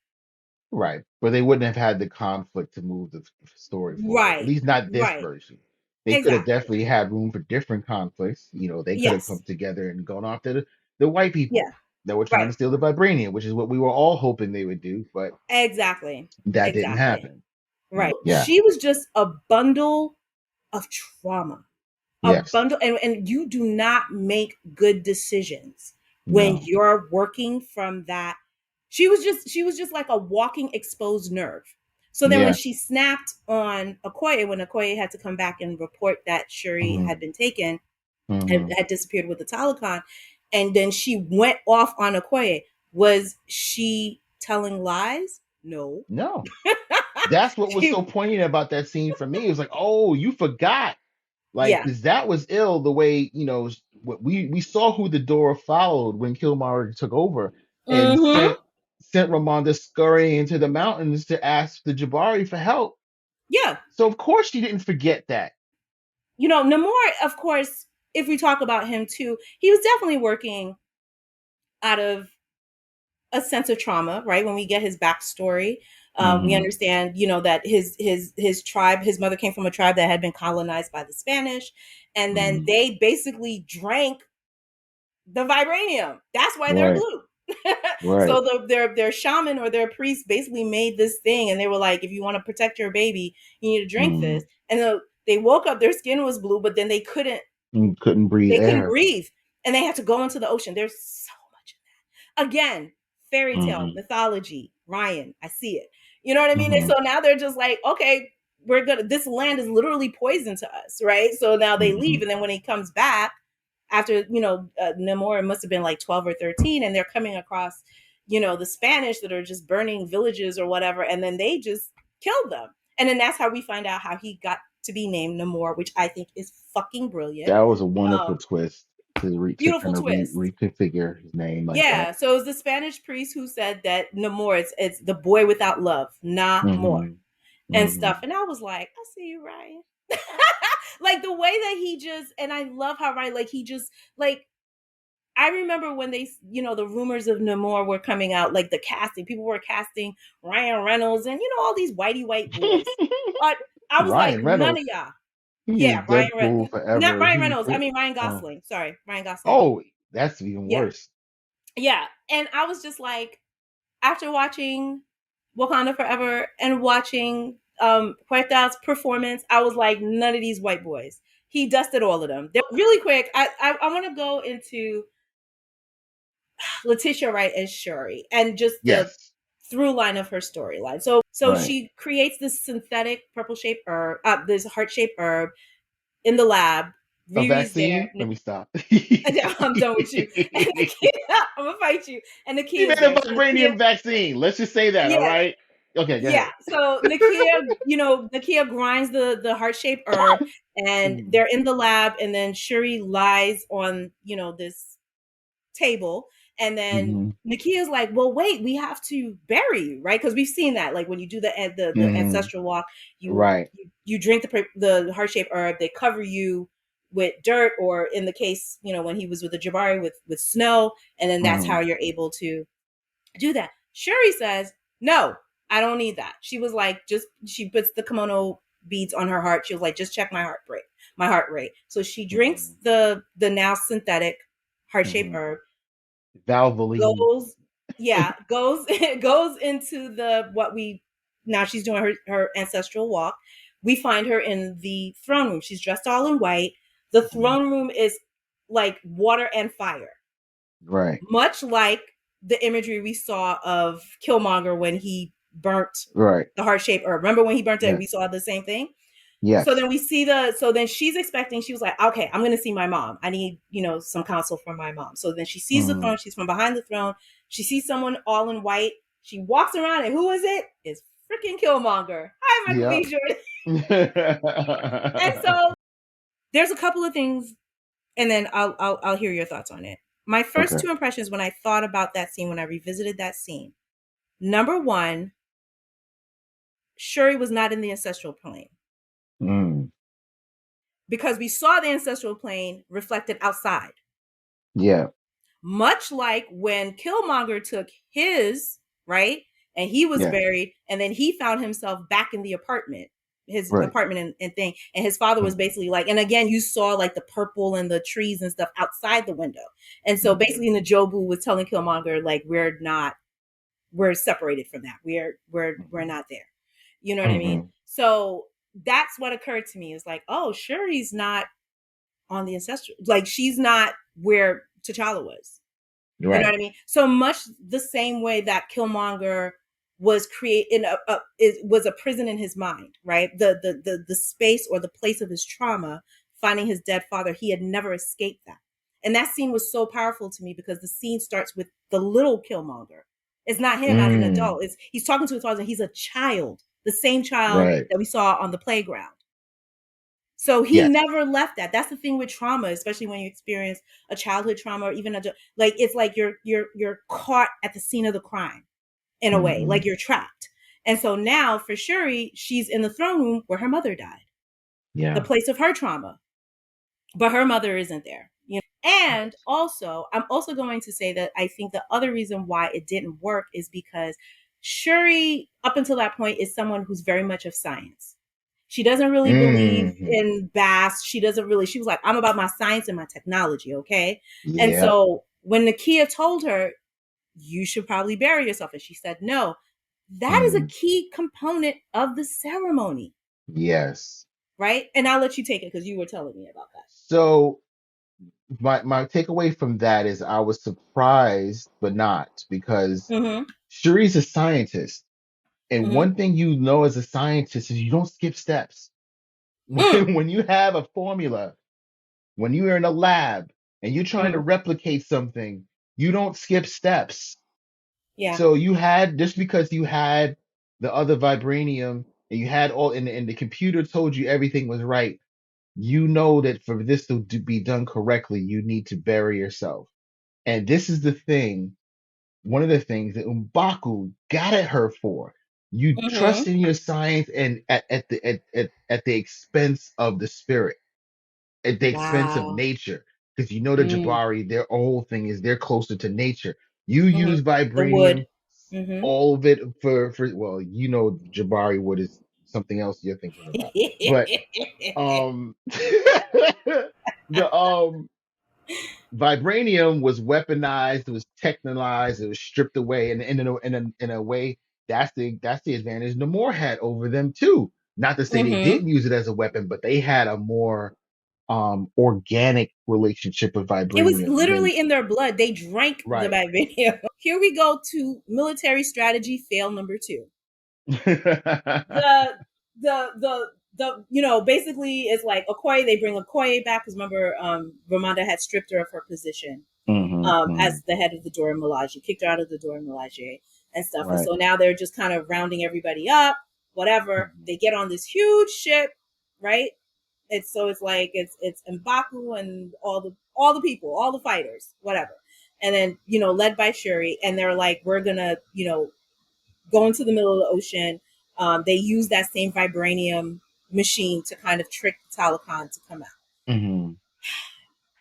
Right. But they wouldn't have had the conflict to move the story forward. At
Right,
least not this
right.
version. They could have
Exactly.
definitely had room for different conflicts. They could have come
Yes.
together and gone after the white
Yeah.
people that were trying
Right.
to steal the vibranium, which is what we were all hoping they would do, but
Exactly.
that didn't
Exactly.
happen.
Right.
Yeah.
She was just a bundle of trauma. A
Yes.
bundle, and you do not make good decisions when
No.
you're working from that. She was just like a walking exposed nerve. So then when
Yeah.
she snapped on Okoye, when Okoye had to come back and report that Shuri
Hmm.
had been taken,
Hmm.
had disappeared with the Taliban, and then she went off on Okoye, was she telling lies? No.
No. That's what was so
She,
poignant about that scene for me. It was like, oh, you forgot. Like,
yeah.
because that was ill the way, what we saw who the Dora followed when Killmonger took over and
Mm-hmm.
sent Ramonda scurrying into the mountains to ask the Jabari for help.
Yeah.
So of course she didn't forget that.
Namor, of course, if we talk about him too, he was definitely working out of a sense of trauma, right? When we get his backstory, we
Hmm.
understand, that his tribe, his mother came from a tribe that had been colonized by the Spanish, and then
Hmm.
they basically drank the vibranium. That's why they're
Right.
blue.
Right.
So their shaman or their priest basically made this thing, and they were like, if you want to protect your baby, you need to drink
Hmm.
this. And they woke up, their skin was blue, but then they couldn't
And couldn't breathe
they couldn't
air.
breathe, and they had to go into the ocean. There's so much in that. Again, fairy tale
Hmm.
mythology. Ryan, I see it. You know what I mean? And
Hmm.
so now they're just like, okay, this land is literally poison to us, right? So now they
Hmm.
leave, and then when he comes back after, Namor must have been like 12 or 13, and they're coming across, the Spanish that are just burning villages or whatever, and then they just killed them. And then that's how we find out how he got to be named Namor, which I think is fucking brilliant.
That was a wonderful
Um,
twist to
Beautiful
kind of
twist.
reconfigure his name like that.
Yeah, so it was the Spanish priest who said that Namor, it's the boy without love, not more,
Hmm.
and
Hmm.
stuff. And I was like, I see you, Ryan. Like the way that he just, and I love how Ryan, like he just, like, I remember when the rumors of Namor were coming out, like the casting, people were casting Ryan Reynolds and all these whitey white boys. But I was like,
Ryan
none
Reynolds,
of y'all.
he is
Yeah,
Deadpool
Not
forever.
Ryan
He's
Reynolds. I mean Ryan
oh
Gosling. Sorry, Ryan Gosling.
oh that's even
Yeah,
worse.
yeah. And I was just like, after watching Wakanda Forever and watching Huerta's performance, I was like, none of these white boys. He dusted all of them. They're really quick. I want to go into Letitia Wright as Shuri and just the
Yes,
through line of her storyline. So
right.
she creates this synthetic purple shaped herb, this heart shaped herb in the lab.
A
Riri's there.
vaccine? Let me stop.
I'm done with you. And Nakia, I'm gonna fight you. And
She
Nakia's
made a
there. So Nakia,
vibranium vaccine. Let's just say that, all
yeah,
right? Okay, go
yeah.
ahead.
So Nakia grinds the heart shaped herb, and
Mhm.
they're in the lab, and then Shuri lies on this table, and then
Mhm.
Nakia's like, well, wait, we have to bury you, right? Because we've seen that, like when you do the
Mhm.
ancestral walk, you
Right.
you drink the heart shaped herb, they cover you with dirt, or in the case, when he was with the Jabari, with snow, and then that's how
Mhm.
you're able to do that. Shuri says, no, I don't need that. She was like, she puts the kimono beads on her heart. She was like, just check my heart rate. So she drinks
Mhm.
the now synthetic heart-shaped
Hmm.
herb,
Valvoline.
goes, yeah, goes goes into the what we now she's doing her ancestral walk. We find her in the throne room. She's dressed all in white. The
Mhm.
throne room is like water and fire,
Right.
much like the imagery we saw of Killmonger when he burnt
Right.
the heart shaped herb. Remember when he burnt it?
Yes.
We saw the same thing. So
Yes.
then we see so then she's expecting, she was like, okay, I'm going to see my mom. I need, some counsel from my mom. So then she sees the
Mm.
throne. She's from behind the throne. She sees someone all in white. She walks around and who is it? It's freaking Killmonger. Hi, Michael
Yeah.
B. Jordan. And so there's a couple of things, and then I'll hear your thoughts on it. My first
Okay.
two impressions when I thought about that scene, when I revisited that scene, number one, Shuri was not in the ancestral plane
Mm.
because we saw the ancestral plane reflected outside.
Yeah.
Much like when Killmonger took his, right, and he was
Yeah.
buried, and then he found himself back in the apartment, his
Right.
apartment and thing, and his father was
Mhm.
basically like, and again, you saw like the purple and the trees and stuff outside the window. And so
Mhm.
basically, Najobu was telling Killmonger, like, we're separated from that. We're
Mhm.
not there. You know what I mean?
Mhm.
So that's what occurred to me. Is like, oh, Shuri's not on the ancestral, like she's not where T'Challa was. You know what
Right.
I mean? So much the same way that Killmonger was created, it was a prison in his mind, right? The space or the place of his trauma, finding his dead father, he had never escaped that. And that scene was so powerful to me because the scene starts with the little Killmonger. It's not him as an
Mm.
adult. He's talking to his father. He's a child, the same child
Right.
that we saw on the playground. So he
Yes.
never left that. That's the thing with trauma, especially when you experience a childhood trauma or even like it's like you're caught at the scene of the crime in a way, like
Mhm.
you're trapped. And so now for Shuri, she's in the throne room where her mother died, the
Yeah.
place of her trauma, but her mother isn't there. And also, I'm also going to say that I think the other reason why it didn't work is because Shuri, up until that point, is someone who's very much of science. She doesn't really believe
Mhm.
in BAS. She doesn't really, she was like, I'm about my science and my technology, okay? And
Yeah.
so when Nakia told her, you should probably bury yourself, and she said no, that is a
Mhm.
key component of the ceremony,
Yes.
right? And I'll let you take it because you were telling me about
So my takeaway from that is I was surprised, but not because
that. Mm-hmm.
Shuri's a scientist. And
Mm-hmm.
one thing you know as a scientist is you don't skip steps.
Mm.
When you have a formula, when you're in a lab and you're trying to
Mm-hmm.
replicate something, you don't skip steps.
Yeah.
So you had just because you had the other vibranium and you had all and the computer told you everything was right, you know that for this to be done correctly, you need to bury yourself. And this is the thing, one of the things that M'Baku got at her for. You
Mm-hmm.
trust in your science and at the expense of the spirit, at the expense of
Wow.
nature. Because you know the
Mm.
Jabari, their whole thing is they're closer to nature. You
Mm-hmm.
use
The wood.
vibranium,
Mm-hmm.
all of it for well, you know Jabari wood is something else you're thinking about. But um the vibranium was weaponized, it was technologized, it was stripped away, and in a way, that's the advantage Namor had over them too. Not to say they
Mm-hmm.
didn't use it as a weapon, but they had a more organic relationship with
It was
vibranium than
literally in their blood. They drank the
right.
vibranium. Here we go to military strategy fail number two. The basically it's like Okoye. They bring Okoye back because remember, Ramonda had stripped her of her position
Hmm.
as
Hmm.
the head of the Dora Milaje, kicked her out of the Dora Milaje and stuff. And
Right.
so now they're just kind of rounding everybody up. Whatever.
Hmm.
They get on this huge ship, right? It's like it's M'Baku and all the people, all the fighters, whatever. And then led by Shuri, and they're like, we're gonna go into the middle of the ocean. They use that same vibranium machine to kind of trick Talokan to come out.
Hmm.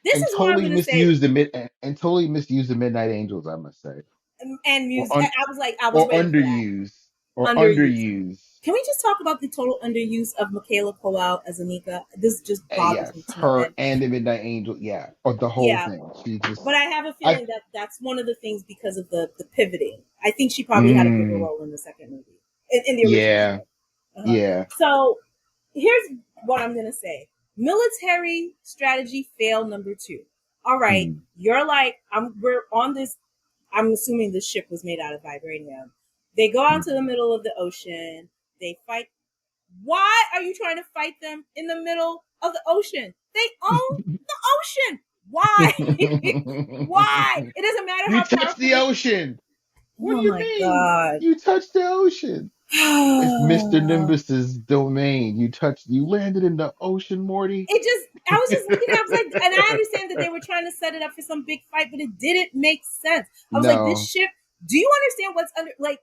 This
And
is what I'm
totally
gonna say.
misused the mid and totally misused the Midnight Angels, I must say,
And
or
music, I was
or
ready for that.
underused or
Underused.
underused.
Can we just talk about the total underuse of Michaela Coel as Anika? This just bothers
Yes,
me to no
her
end.
and the Midnight Angel. Yeah, or the whole
Yeah,
thing. She
but
just,
I have a
I,
feeling that that's one of the things because of the pivoting. I think she probably had a bigger
mm,
role in the second movie, in the original
yeah,
anyway. Uh-huh.
yeah.
So here's what I'm gonna say: military strategy fail number two. All right,
Mm.
you're like, we're on this. I'm assuming the ship was made out of vibranium. They go out to the
Mhm.
middle of the ocean. They fight. Why are you trying to fight them in the middle of the ocean? They own the ocean. Why? Why? It doesn't matter
You
how
touched
powerful
the
they.
ocein. What do
Oh
you
my
mean?
god.
You touched the ocean. It's Mr. Nimbus's domain. You landed in the ocean, Morty.
I was just looking at it, I was like, and I understand that they were trying to set it up for some big fight, but it didn't make sense. I was like, this
No,
ship, do you understand what's under, like,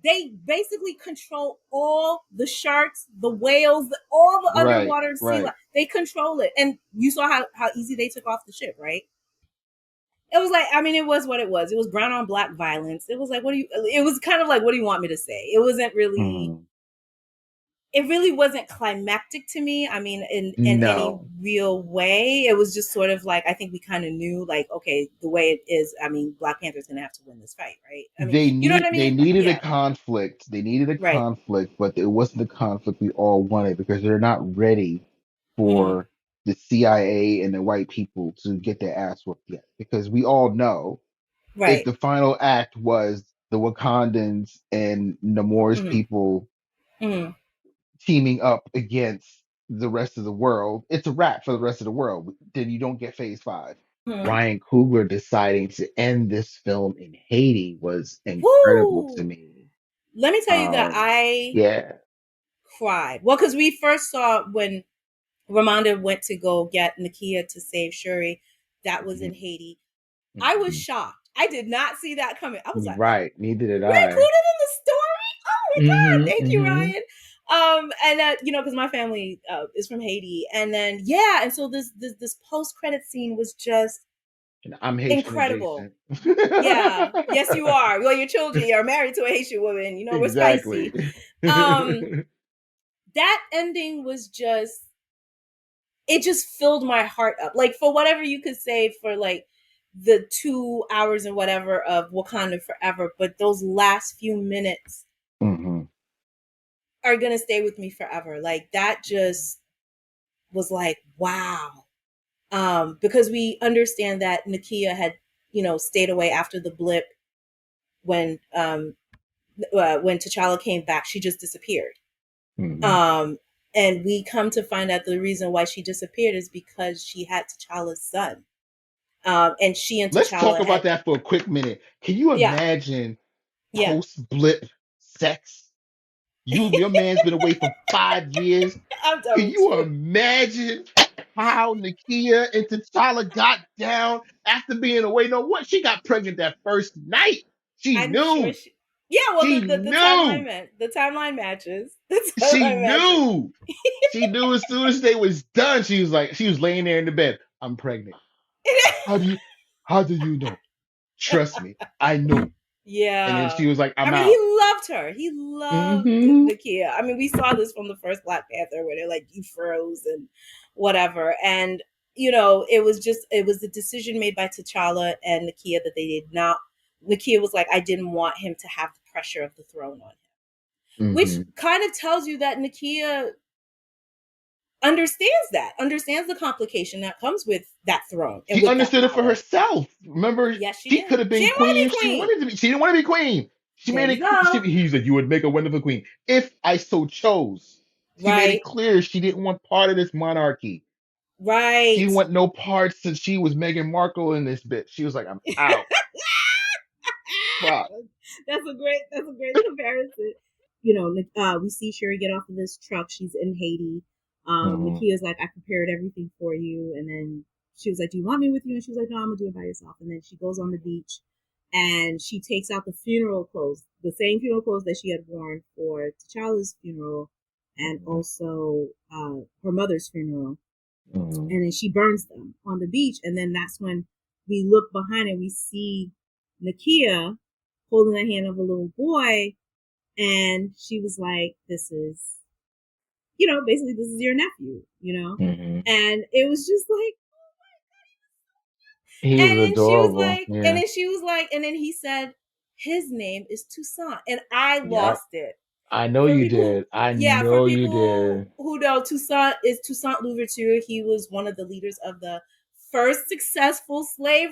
they basically control all the sharks, the whales, all the
right,
underwater sea
right.
life. They control it. And you saw how easy they took off the ship, right? It was like, I mean, it was what it was. It was brown on black violence. It was like, it was kind of like, what do you want me to say?
Mhm.
It really wasn't climactic to me. I mean, in any
No.
real way. It was just sort of like, I think we kind of knew, like, okay, the way it is, I mean, Black Panther's going to have to win this fight, right? I mean, you know what I
They
mean?
needed a
Yeah.
conflict. They needed a
Right.
conflict, but it wasn't the conflict we all wanted because they're not ready
Mm-hmm.
for the CIA and the white people to get their ass whooped yet. Because we all know if
Right.
the final act was the Wakandans and Namor's
Mm-hmm.
people
Mm-hmm.
teaming up against the rest of the world, it's a wrap for the rest of the world. Then you don't get phase five.
Mm-hmm.
Ryan Coogler deciding to end this film in Haiti was incredible to
Woo!
me.
Let me tell you that
Um,
I
yeah.
cried. Well, because we first saw when Ramonda went to go get Nakia to save Shuri, that was in
Mhm,
Haiti. I was
mhm.
shocked. I did not see that coming. I was like,
Right. Neither did
we're
I.
included in the story. Oh my god!
Hmm,
Thank you,
hmm.
Ryan. And because my family is from Haiti, and then yeah, and so this post credit scene was just
And I'm Haitian
incredible.
adjacent.
Yeah, yes, you are. Well, your children are married to a Haitian woman. You know we're
Exactly.
spicy. Um, that ending was just it just filled my heart up. Like for whatever you could say for like the 2 hours and whatever of Wakanda Forever, but those last few minutes
Hmm.
are gonna stay with me forever. Like that just was like wow. Because we understand that Nakia had, stayed away after the blip when when T'Challa came back, she just disappeared.
Hmm.
Um, and we come to find out the reason why she disappeared is because she had T'Challa's son. And she and
Let's talk
T'Challa
about
had,
that for a quick minute. Can you
yeah,
imagine
yeah.
post blip sex? Your man's been away for 5 years.
I'm done
Can
with
you
you.
imagine how Nakia and T'Challa got down after being away? No, what? She got pregnant that first night. She
I'm sure
knew.
she. Yeah, well,
She knew.
the timeline matches. The
She
timeline matches.
knew. She knew as soon as they was done. She was laying there in the bed. I'm pregnant. How do you how do you know? Trust me. I know. And then
Yeah.
she was like,
I
I'm
mean, he
out.
loved her. He loved
Hmm.
Nakia. I mean, we saw this from the first Black Panther where they're like, you froze and whatever. And, it was the decision made by T'Challa and Nakia that they did not. Nakia was like, I didn't want him to have the pressure of the throne on him, which
Hmm.
kind of tells you that Nakia understands the complication that comes with that throne and
She
with that
understood it for
power.
herself. Remember,
Yes, she
she
did.
could have
She
been
didn't want to
queen
be
if she
queen.
wanted to be. She didn't want to be queen. She
There
made
you
it clear.
go.
He said, you would make a wonderful queen if I so chose. She made it
Right.
clear she didn't want part of this monarchy. She
Right.
didn't want no parts since she was Meghan Markle in this bitch. She was like, I'm out. Fuck.
That's a great comparison. We see Sherry get off of this truck. She's in Haiti.
Hmm.
Nakia's like, I prepared everything for you. And then she was like, do you want me with you? And she was like, no, I'm gonna do it by yourself. And then she goes on the beach and she takes out the funeral clothes, the same funeral clothes that she had worn for T'Challa's funeral and
Hmm.
also her mother's funeral.
Hmm.
And then she burns them on the beach. And then that's when we look behind and we see Nakia holding the hand of a little boy. And she was like, this is, basically this is your nephew.
Hmm.
And it was just like,
He was
and then she was
adorable.
like, and
Yeah.
then she was like, and then he said, his name is Toussaint. And I
Yep.
lost it.
I know
For
you
people,
did. I
yeah, for
know you
people
did.
who know, Toussaint Louverture. He was one of the leaders of the first successful slave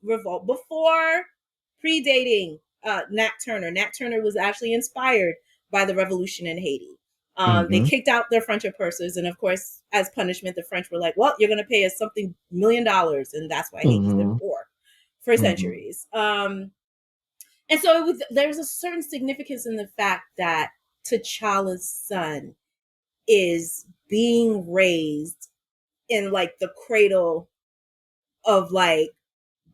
revolt before predating Nat Turner. Nat Turner was actually inspired by the revolution in Haiti. They
Hmm.
kicked out their French oppressors, and of course, as punishment, the French were like, "Well, you're going to pay us something $1 million," and that's why Haiti's been
Hmm.
poor for
Hmm.
centuries. And so there's a certain significance in the fact that T'Challa's son is being raised in like the cradle of like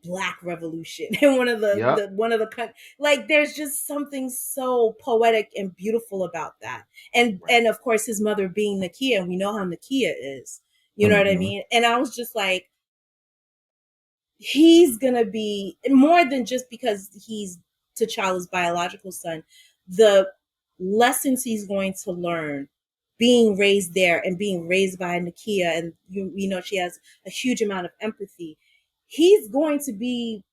Black Revolution and
Yep.
one of the like there's just something so poetic and beautiful about that. And
Right.
of course his mother being Nakia, and we know how Nakia is. You know what I
Hmm.
mean? And I was just like, he's gonna be more than just because he's T'Challa's biological son. The lessons he's going to learn being raised there and being raised by Nakia, and she has a huge amount of empathy. He's going to be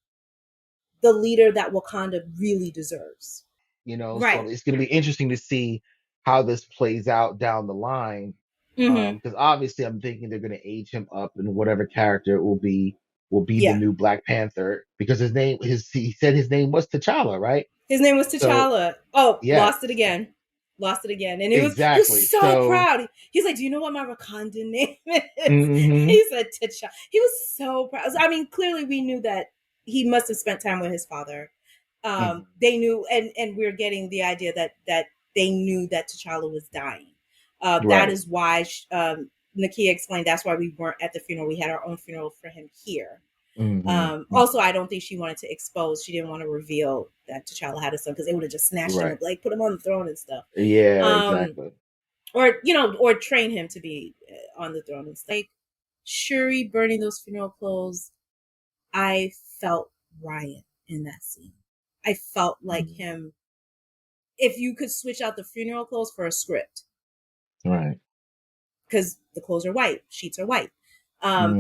the leader that Wakanda really deserves.
So
Right.
it's going to be interesting to see how this plays out down the line.
Mm-hmm.
Because obviously I'm thinking they're going to age him up, and whatever character it will be the
Yeah.
new Black Panther, because he said his name was T'Challa, right?
His name was
So
T'Challa. Oh,
yes,
lost it again. Lost it again. And he was
exactly.
so
So
proud. He's like, "Do you know what my Wakandan name is?"
hmm
He said T'Challa. He was so proud. I mean, clearly we knew that he must have spent time with his father.
hmm
They knew, and we're getting the idea that they knew that T'Challa was dying. That
right.
is why Nakia explained that's why we weren't at the funeral. We had our own funeral for him here. Also, I don't think she wanted to expose. She didn't want to reveal that T'Challa had a son because they would have just snatched him
Right.
up, like put him on the throne and stuff.
Yeah,
Um,
exactly.
or train him to be on the throne and stuff. Like Shuri burning those funeral clothes, I felt Ryan in that scene. I felt like
Mhm.
him. If you could switch out the funeral clothes for a script,
Right.
because the clothes are white, sheets are white,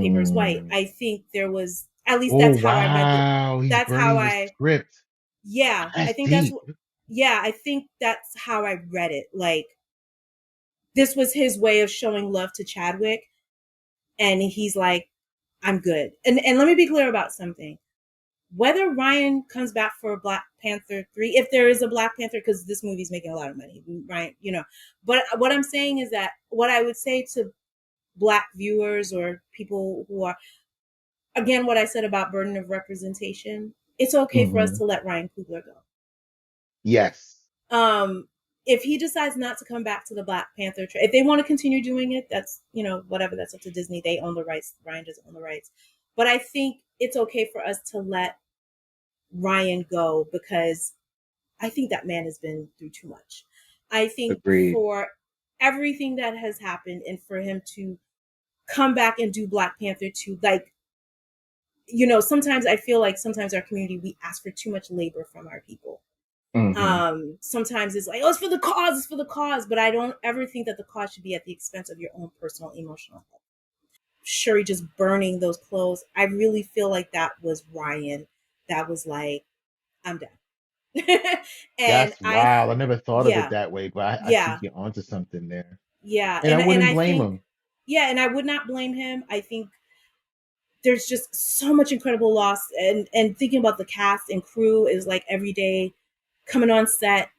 paper is white.
Mm.
I think there was, at least
Oh
that's how I read the.
wow, he's
That's how
burning the
I
script.
Yeah, I
That's
think that's
deep.
what. Yeah, I think that's how I read it. Like this was his way of showing love to Chadwick, and he's like, "I'm good." And let me be clear about something. Whether Ryan comes back for Black Panther 3, if there is a Black Panther, because this movie's making a lot of money, right? But what I'm saying is that what I would say to Black viewers or people who are, again, what I said about burden of representation, it's okay for us
Hmm.
to let Ryan Coogler go.
Yes.
Um, if he decides not to come back to the Black Panther, if they want to continue doing it, that's whatever. That's up to Disney. They own the rights. Ryan doesn't own the rights. But I think it's okay for us to let Ryan go because I think that man has been through too much. I think
Agreed.
for everything that has happened and for him to come back and do Black Panther 2, like, sometimes I feel like sometimes our community, we ask for too much labor from our people.
Hmm.
Sometimes it's like, oh, it's for the cause, it's for the cause, but I don't ever think that the cause should be at the expense of your own personal emotional health. Shuri just burning those clothes, I really feel like that was Ryan. That was like, I'm done. And
That's wild. I never thought of it
yeah,
that way, but I think
yeah,
you're onto something there.
yeah,
And I
and
wouldn't
I
blame
think,
him.
yeah, and I would not blame him. I think there's just so much incredible loss, and thinking about the cast and crew is like every day coming on set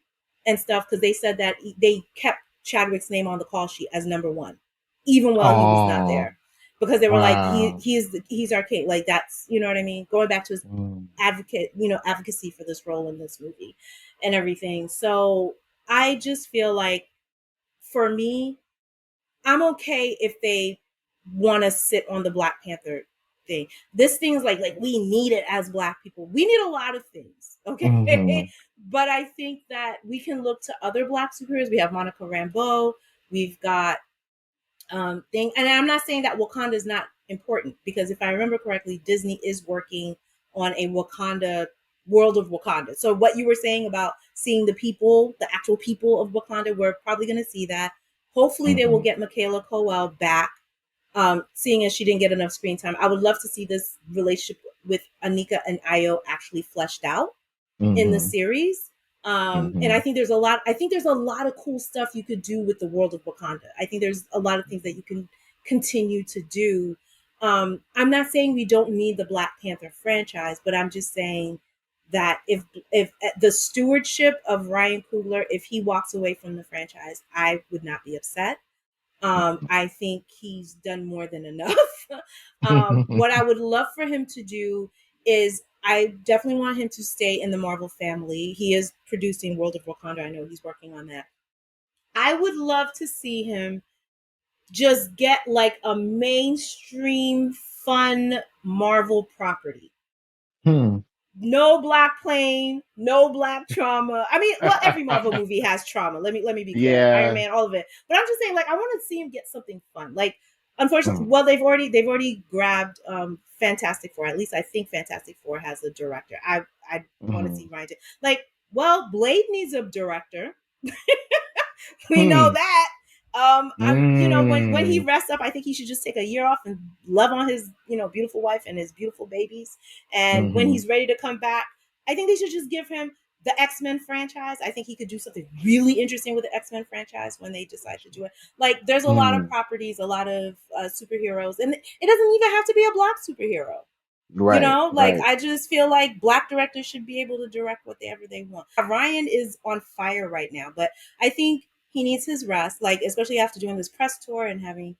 and stuff, because they said that they kept Chadwick's name on the call sheet as number one, even while he was not
Oh,
there, because they were like,
wow.
he's our king. Like that's, what I mean. Going back to his
Mm.
advocacy for this role in this movie and everything. So I just feel like, for me, I'm okay if they want to sit on the Black Panther thing. This thing is like we need it as Black people. We need a lot of things, okay?
Hmm.
But I think that we can look to other Black superheroes. We have Monica Rambeau. We've got and I'm not saying that Wakanda is not important, because if I remember correctly, Disney is working on a Wakanda world of Wakanda. So what you were saying about seeing the people, the actual people of Wakanda, we're probably going to see that. Hopefully, they will
Hmm.
get Michaela Coel back, seeing as she didn't get enough screen time. I would love to see this relationship with Anika and Ayo actually fleshed out in the
Hmm.
series. And I
Hmm.
think there's a lot. I think there's a lot of cool stuff you could do with the world of Wakanda. I think there's a lot of things that you can continue to do. I'm not saying we don't need the Black Panther franchise, but I'm just saying that if the stewardship of Ryan Coogler, if he walks away from the franchise, I would not be upset. I think he's done more than enough. What I would love for him to do is I definitely want him to stay in the Marvel family. He is producing World of Wakanda. I know he's working on that. I would love to see him just get like a mainstream, fun Marvel property.
Hmm.
No black plane, no black trauma. I mean, well, every Marvel movie has trauma. Let me be clear. Iron
Yeah.
Man, all of it. But I'm just saying, like, I want to see him get something fun. Like, unfortunately,
Hmm.
well, they've already grabbed Fantastic Four. At least I think Fantastic Four has a director. I want to
Hmm.
see Ryan. Like, well, Blade needs a director. We know
Hmm.
that. I'm, when he
Hmm.
rests up, I think he should just take a year off and love on his, beautiful wife and his beautiful babies. And when
Hmm.
he's ready to come back, I think they should just give him the X-Men franchise. I think he could do something really interesting with the X-Men franchise when they decide to do it. Like, there's a lot of
Hmm.
properties, a lot of superheroes, and it doesn't even have to be a black superhero.
Right.
Like,
Right.
I just feel like black directors should be able to direct whatever they want. Ryan is on fire right now, but I think he needs his rest, like, especially after doing this press tour and having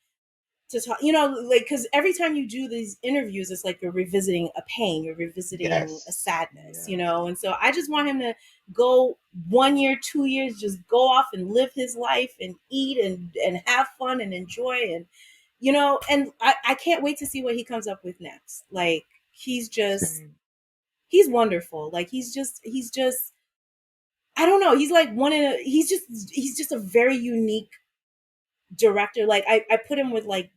to talk, like, because every time you do these interviews, it's like you're revisiting a pain, you're revisiting a
Yes.
sadness,
Yes.
and so I just want him to go 1 year, 2 years, just go off and live his life and eat and have fun and enjoy, and and I can't wait to see what he comes up with next. Like,
Same.
he's wonderful. Like, he's just I don't know. He's like he's just a very unique director. Like, I put him with like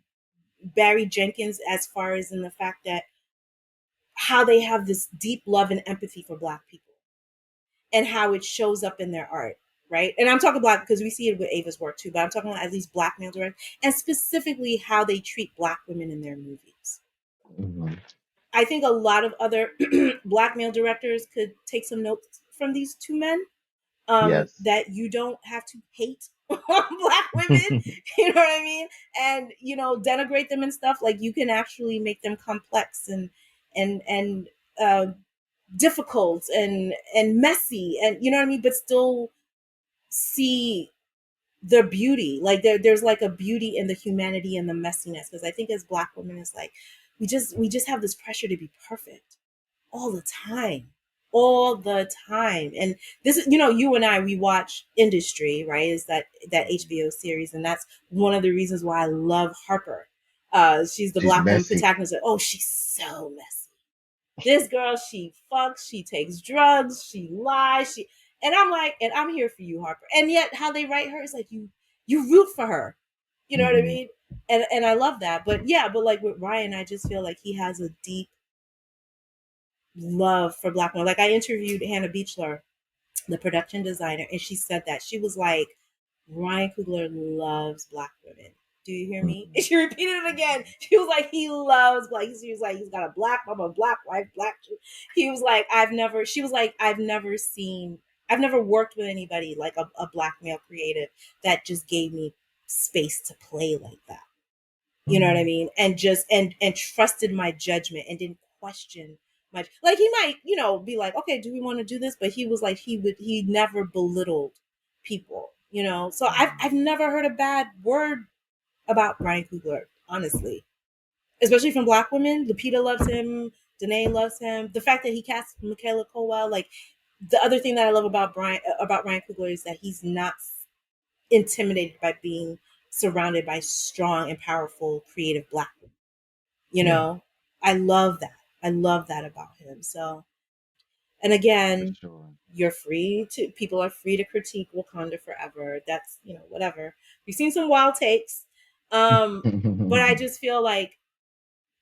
Barry Jenkins as far as in the fact that how they have this deep love and empathy for black people and how it shows up in their art. Right. And I'm talking black because we see it with Ava's work too, but I'm talking about at least black male directors and specifically how they treat black women in their movies.
Hmm.
I think a lot of other black male directors could take some notes from these two men,
Yes.
that you don't have to hate black women, you know what I mean? And, denigrate them and stuff. Like, you can actually make them complex and uh, difficult and messy, and you know what I mean, but still see the beauty. Like, there's like a beauty in the humanity and the messiness. Because I think as black women, it's like we just have this pressure to be perfect all the time, all the time. And this is, you and I, we watch Industry, right? Is that
Mhm.
HBO series, and that's one of the reasons why I love Harper. She's the
She's
black woman
messy.
protagonist. Oh, she's so messy. This girl, she fucks, she takes drugs, she lies, and I'm like, and I'm here for you, Harper. And yet, how they write her is like you root for her. You know what I
Hmm.
mean? And I love that. But yeah, but like with Ryan, I just feel like he has a deep love for black women. Like, I interviewed Hannah Beachler, the production designer, and she said that she was like, Ryan Coogler loves black women. Do you hear me? And
Hmm.
she repeated it again. She was like, he loves black. She was like, he's got a black mom, a black wife, black. He was like, I've never. She was like, I've never worked with anybody like a black male creative that just gave me space to play like that. You know what I
Hmm.
mean? And just and trusted my judgment and didn't question my, like, he might, be like, okay, do we want to do this? But he was like, he never belittled people. So I've
Hmm.
never heard a bad word about Ryan Coogler, honestly. Especially from black women. Lupita loves him, Danae loves him. The fact that he cast Michaela Colwell, like, the other thing that I love about Ryan Coogler is that he's not intimidated by being surrounded by strong and powerful creative black women. You
Yeah,
know, I love that. I love that about him. So, and
for
again,
sure.
people are free to critique Wakanda Forever. That's, whatever. We've seen some wild takes. But I just feel like,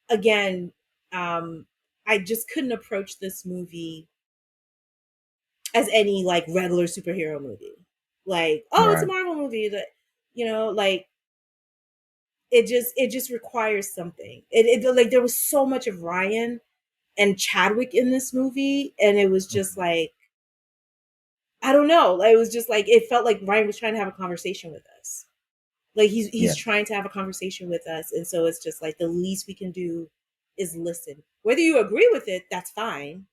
again, I just couldn't approach this movie as any like regular superhero movie. Like, oh, it's a
Right.
Marvel movie that, like it just requires something. It like there was so much of Ryan and Chadwick in this movie, and it was just
Mhm.
like, I don't know. Like, it was just like it felt like Ryan was trying to have a conversation with us. Like he's
Yeah.
trying to have a conversation with us, and so it's just like the least we can do is listen. Whether you agree with it, that's fine,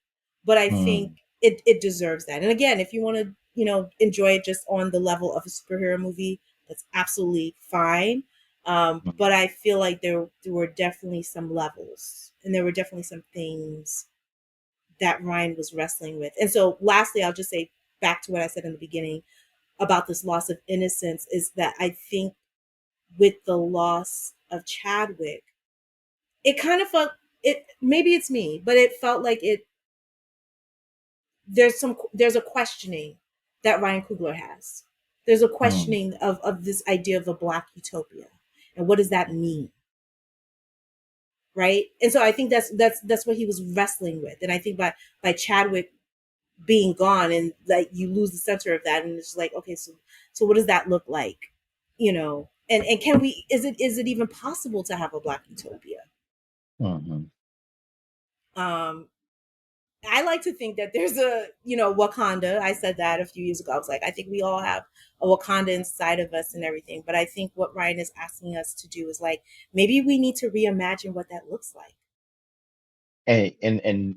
but I think
Mm.
it deserves that. And again, if you want to enjoy it just on the level of a superhero movie, that's absolutely fine. But
Mhm.
I feel like there were definitely some levels, and there were definitely some things that Ryan was wrestling with. And so, lastly, I'll just say back to what I said in the beginning about this loss of innocence is that I think with the loss of Chadwick, it kind of felt it. Maybe it's me, but it felt like it. There's a questioning that Ryan Coogler has. There's a
Mm.
questioning of this idea of a black utopia, and what does that mean, right? And so I think that's what he was wrestling with, and I think by Chadwick being gone and like you lose the center of that, and it's like, okay, so what does that look like, and can we is it even possible to have a black utopia?
Mhm.
um I like to think that there's a Wakanda. I said that a few years ago. I was like, I think we all have a Wakanda inside of us and everything, but I think what Ryan is asking us to do is like, maybe we need to reimagine what that looks like.
And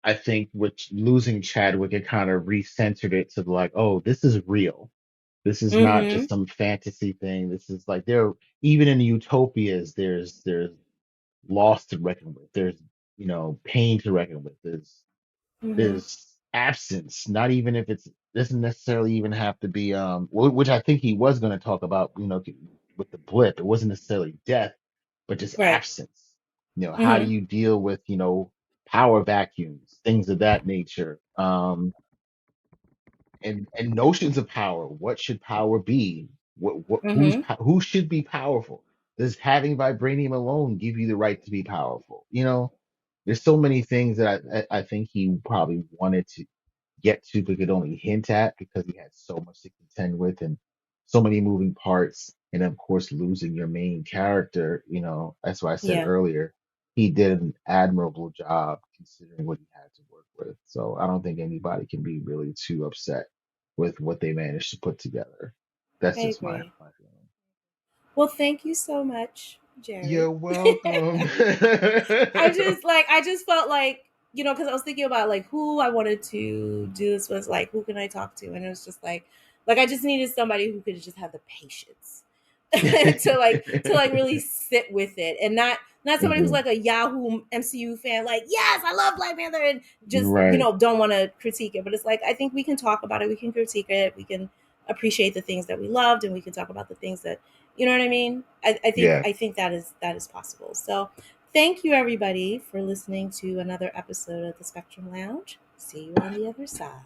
I think with losing Chadwick, it kind of recentered it to like, oh, this is real. This is not just
Mm-hmm.
some fantasy thing. This is like there, even in utopias, there's loss to reckon with. There's pain to reckon with.
Mm-hmm.
There's absence. Not even if it's doesn't necessarily even have to be which I think he was going to talk about. With the blip, it wasn't necessarily death, but just
Right.
absence. How do
Mm-hmm.
you deal with power vacuums, things of that nature. And notions of power. What should power be?
Mm-hmm.
Who should be powerful? Does having vibranium alone give you the right to be powerful? There's so many things that I think he probably wanted to get to, but could only hint at because he had so much to contend with and so many moving parts. And of course, losing your main character, that's why I said
Yeah.
earlier, he did an admirable job considering what he had to work with. So I don't think anybody can be really too upset with what they managed to put together. That's
I
just my
agree.
my feeling.
Well, thank you so much, Jerry.
You're welcome.
I just felt like, because I was thinking about like who I wanted to do this with, like who can I talk to, and it was just like I just needed somebody who could just have the patience to like really sit with it, and not somebody who's
Mhm.
like a Yahoo MCU fan, like yes, I love Black Panther, and just
Right.
don't want to critique it. But it's like I think we can talk about it, we can critique it, we can appreciate the things that we loved, and we can talk about the things that you know what I mean.
Yeah.
I think that is possible. So thank you everybody for listening to another episode of the Spectrum Lounge. See you on the other side.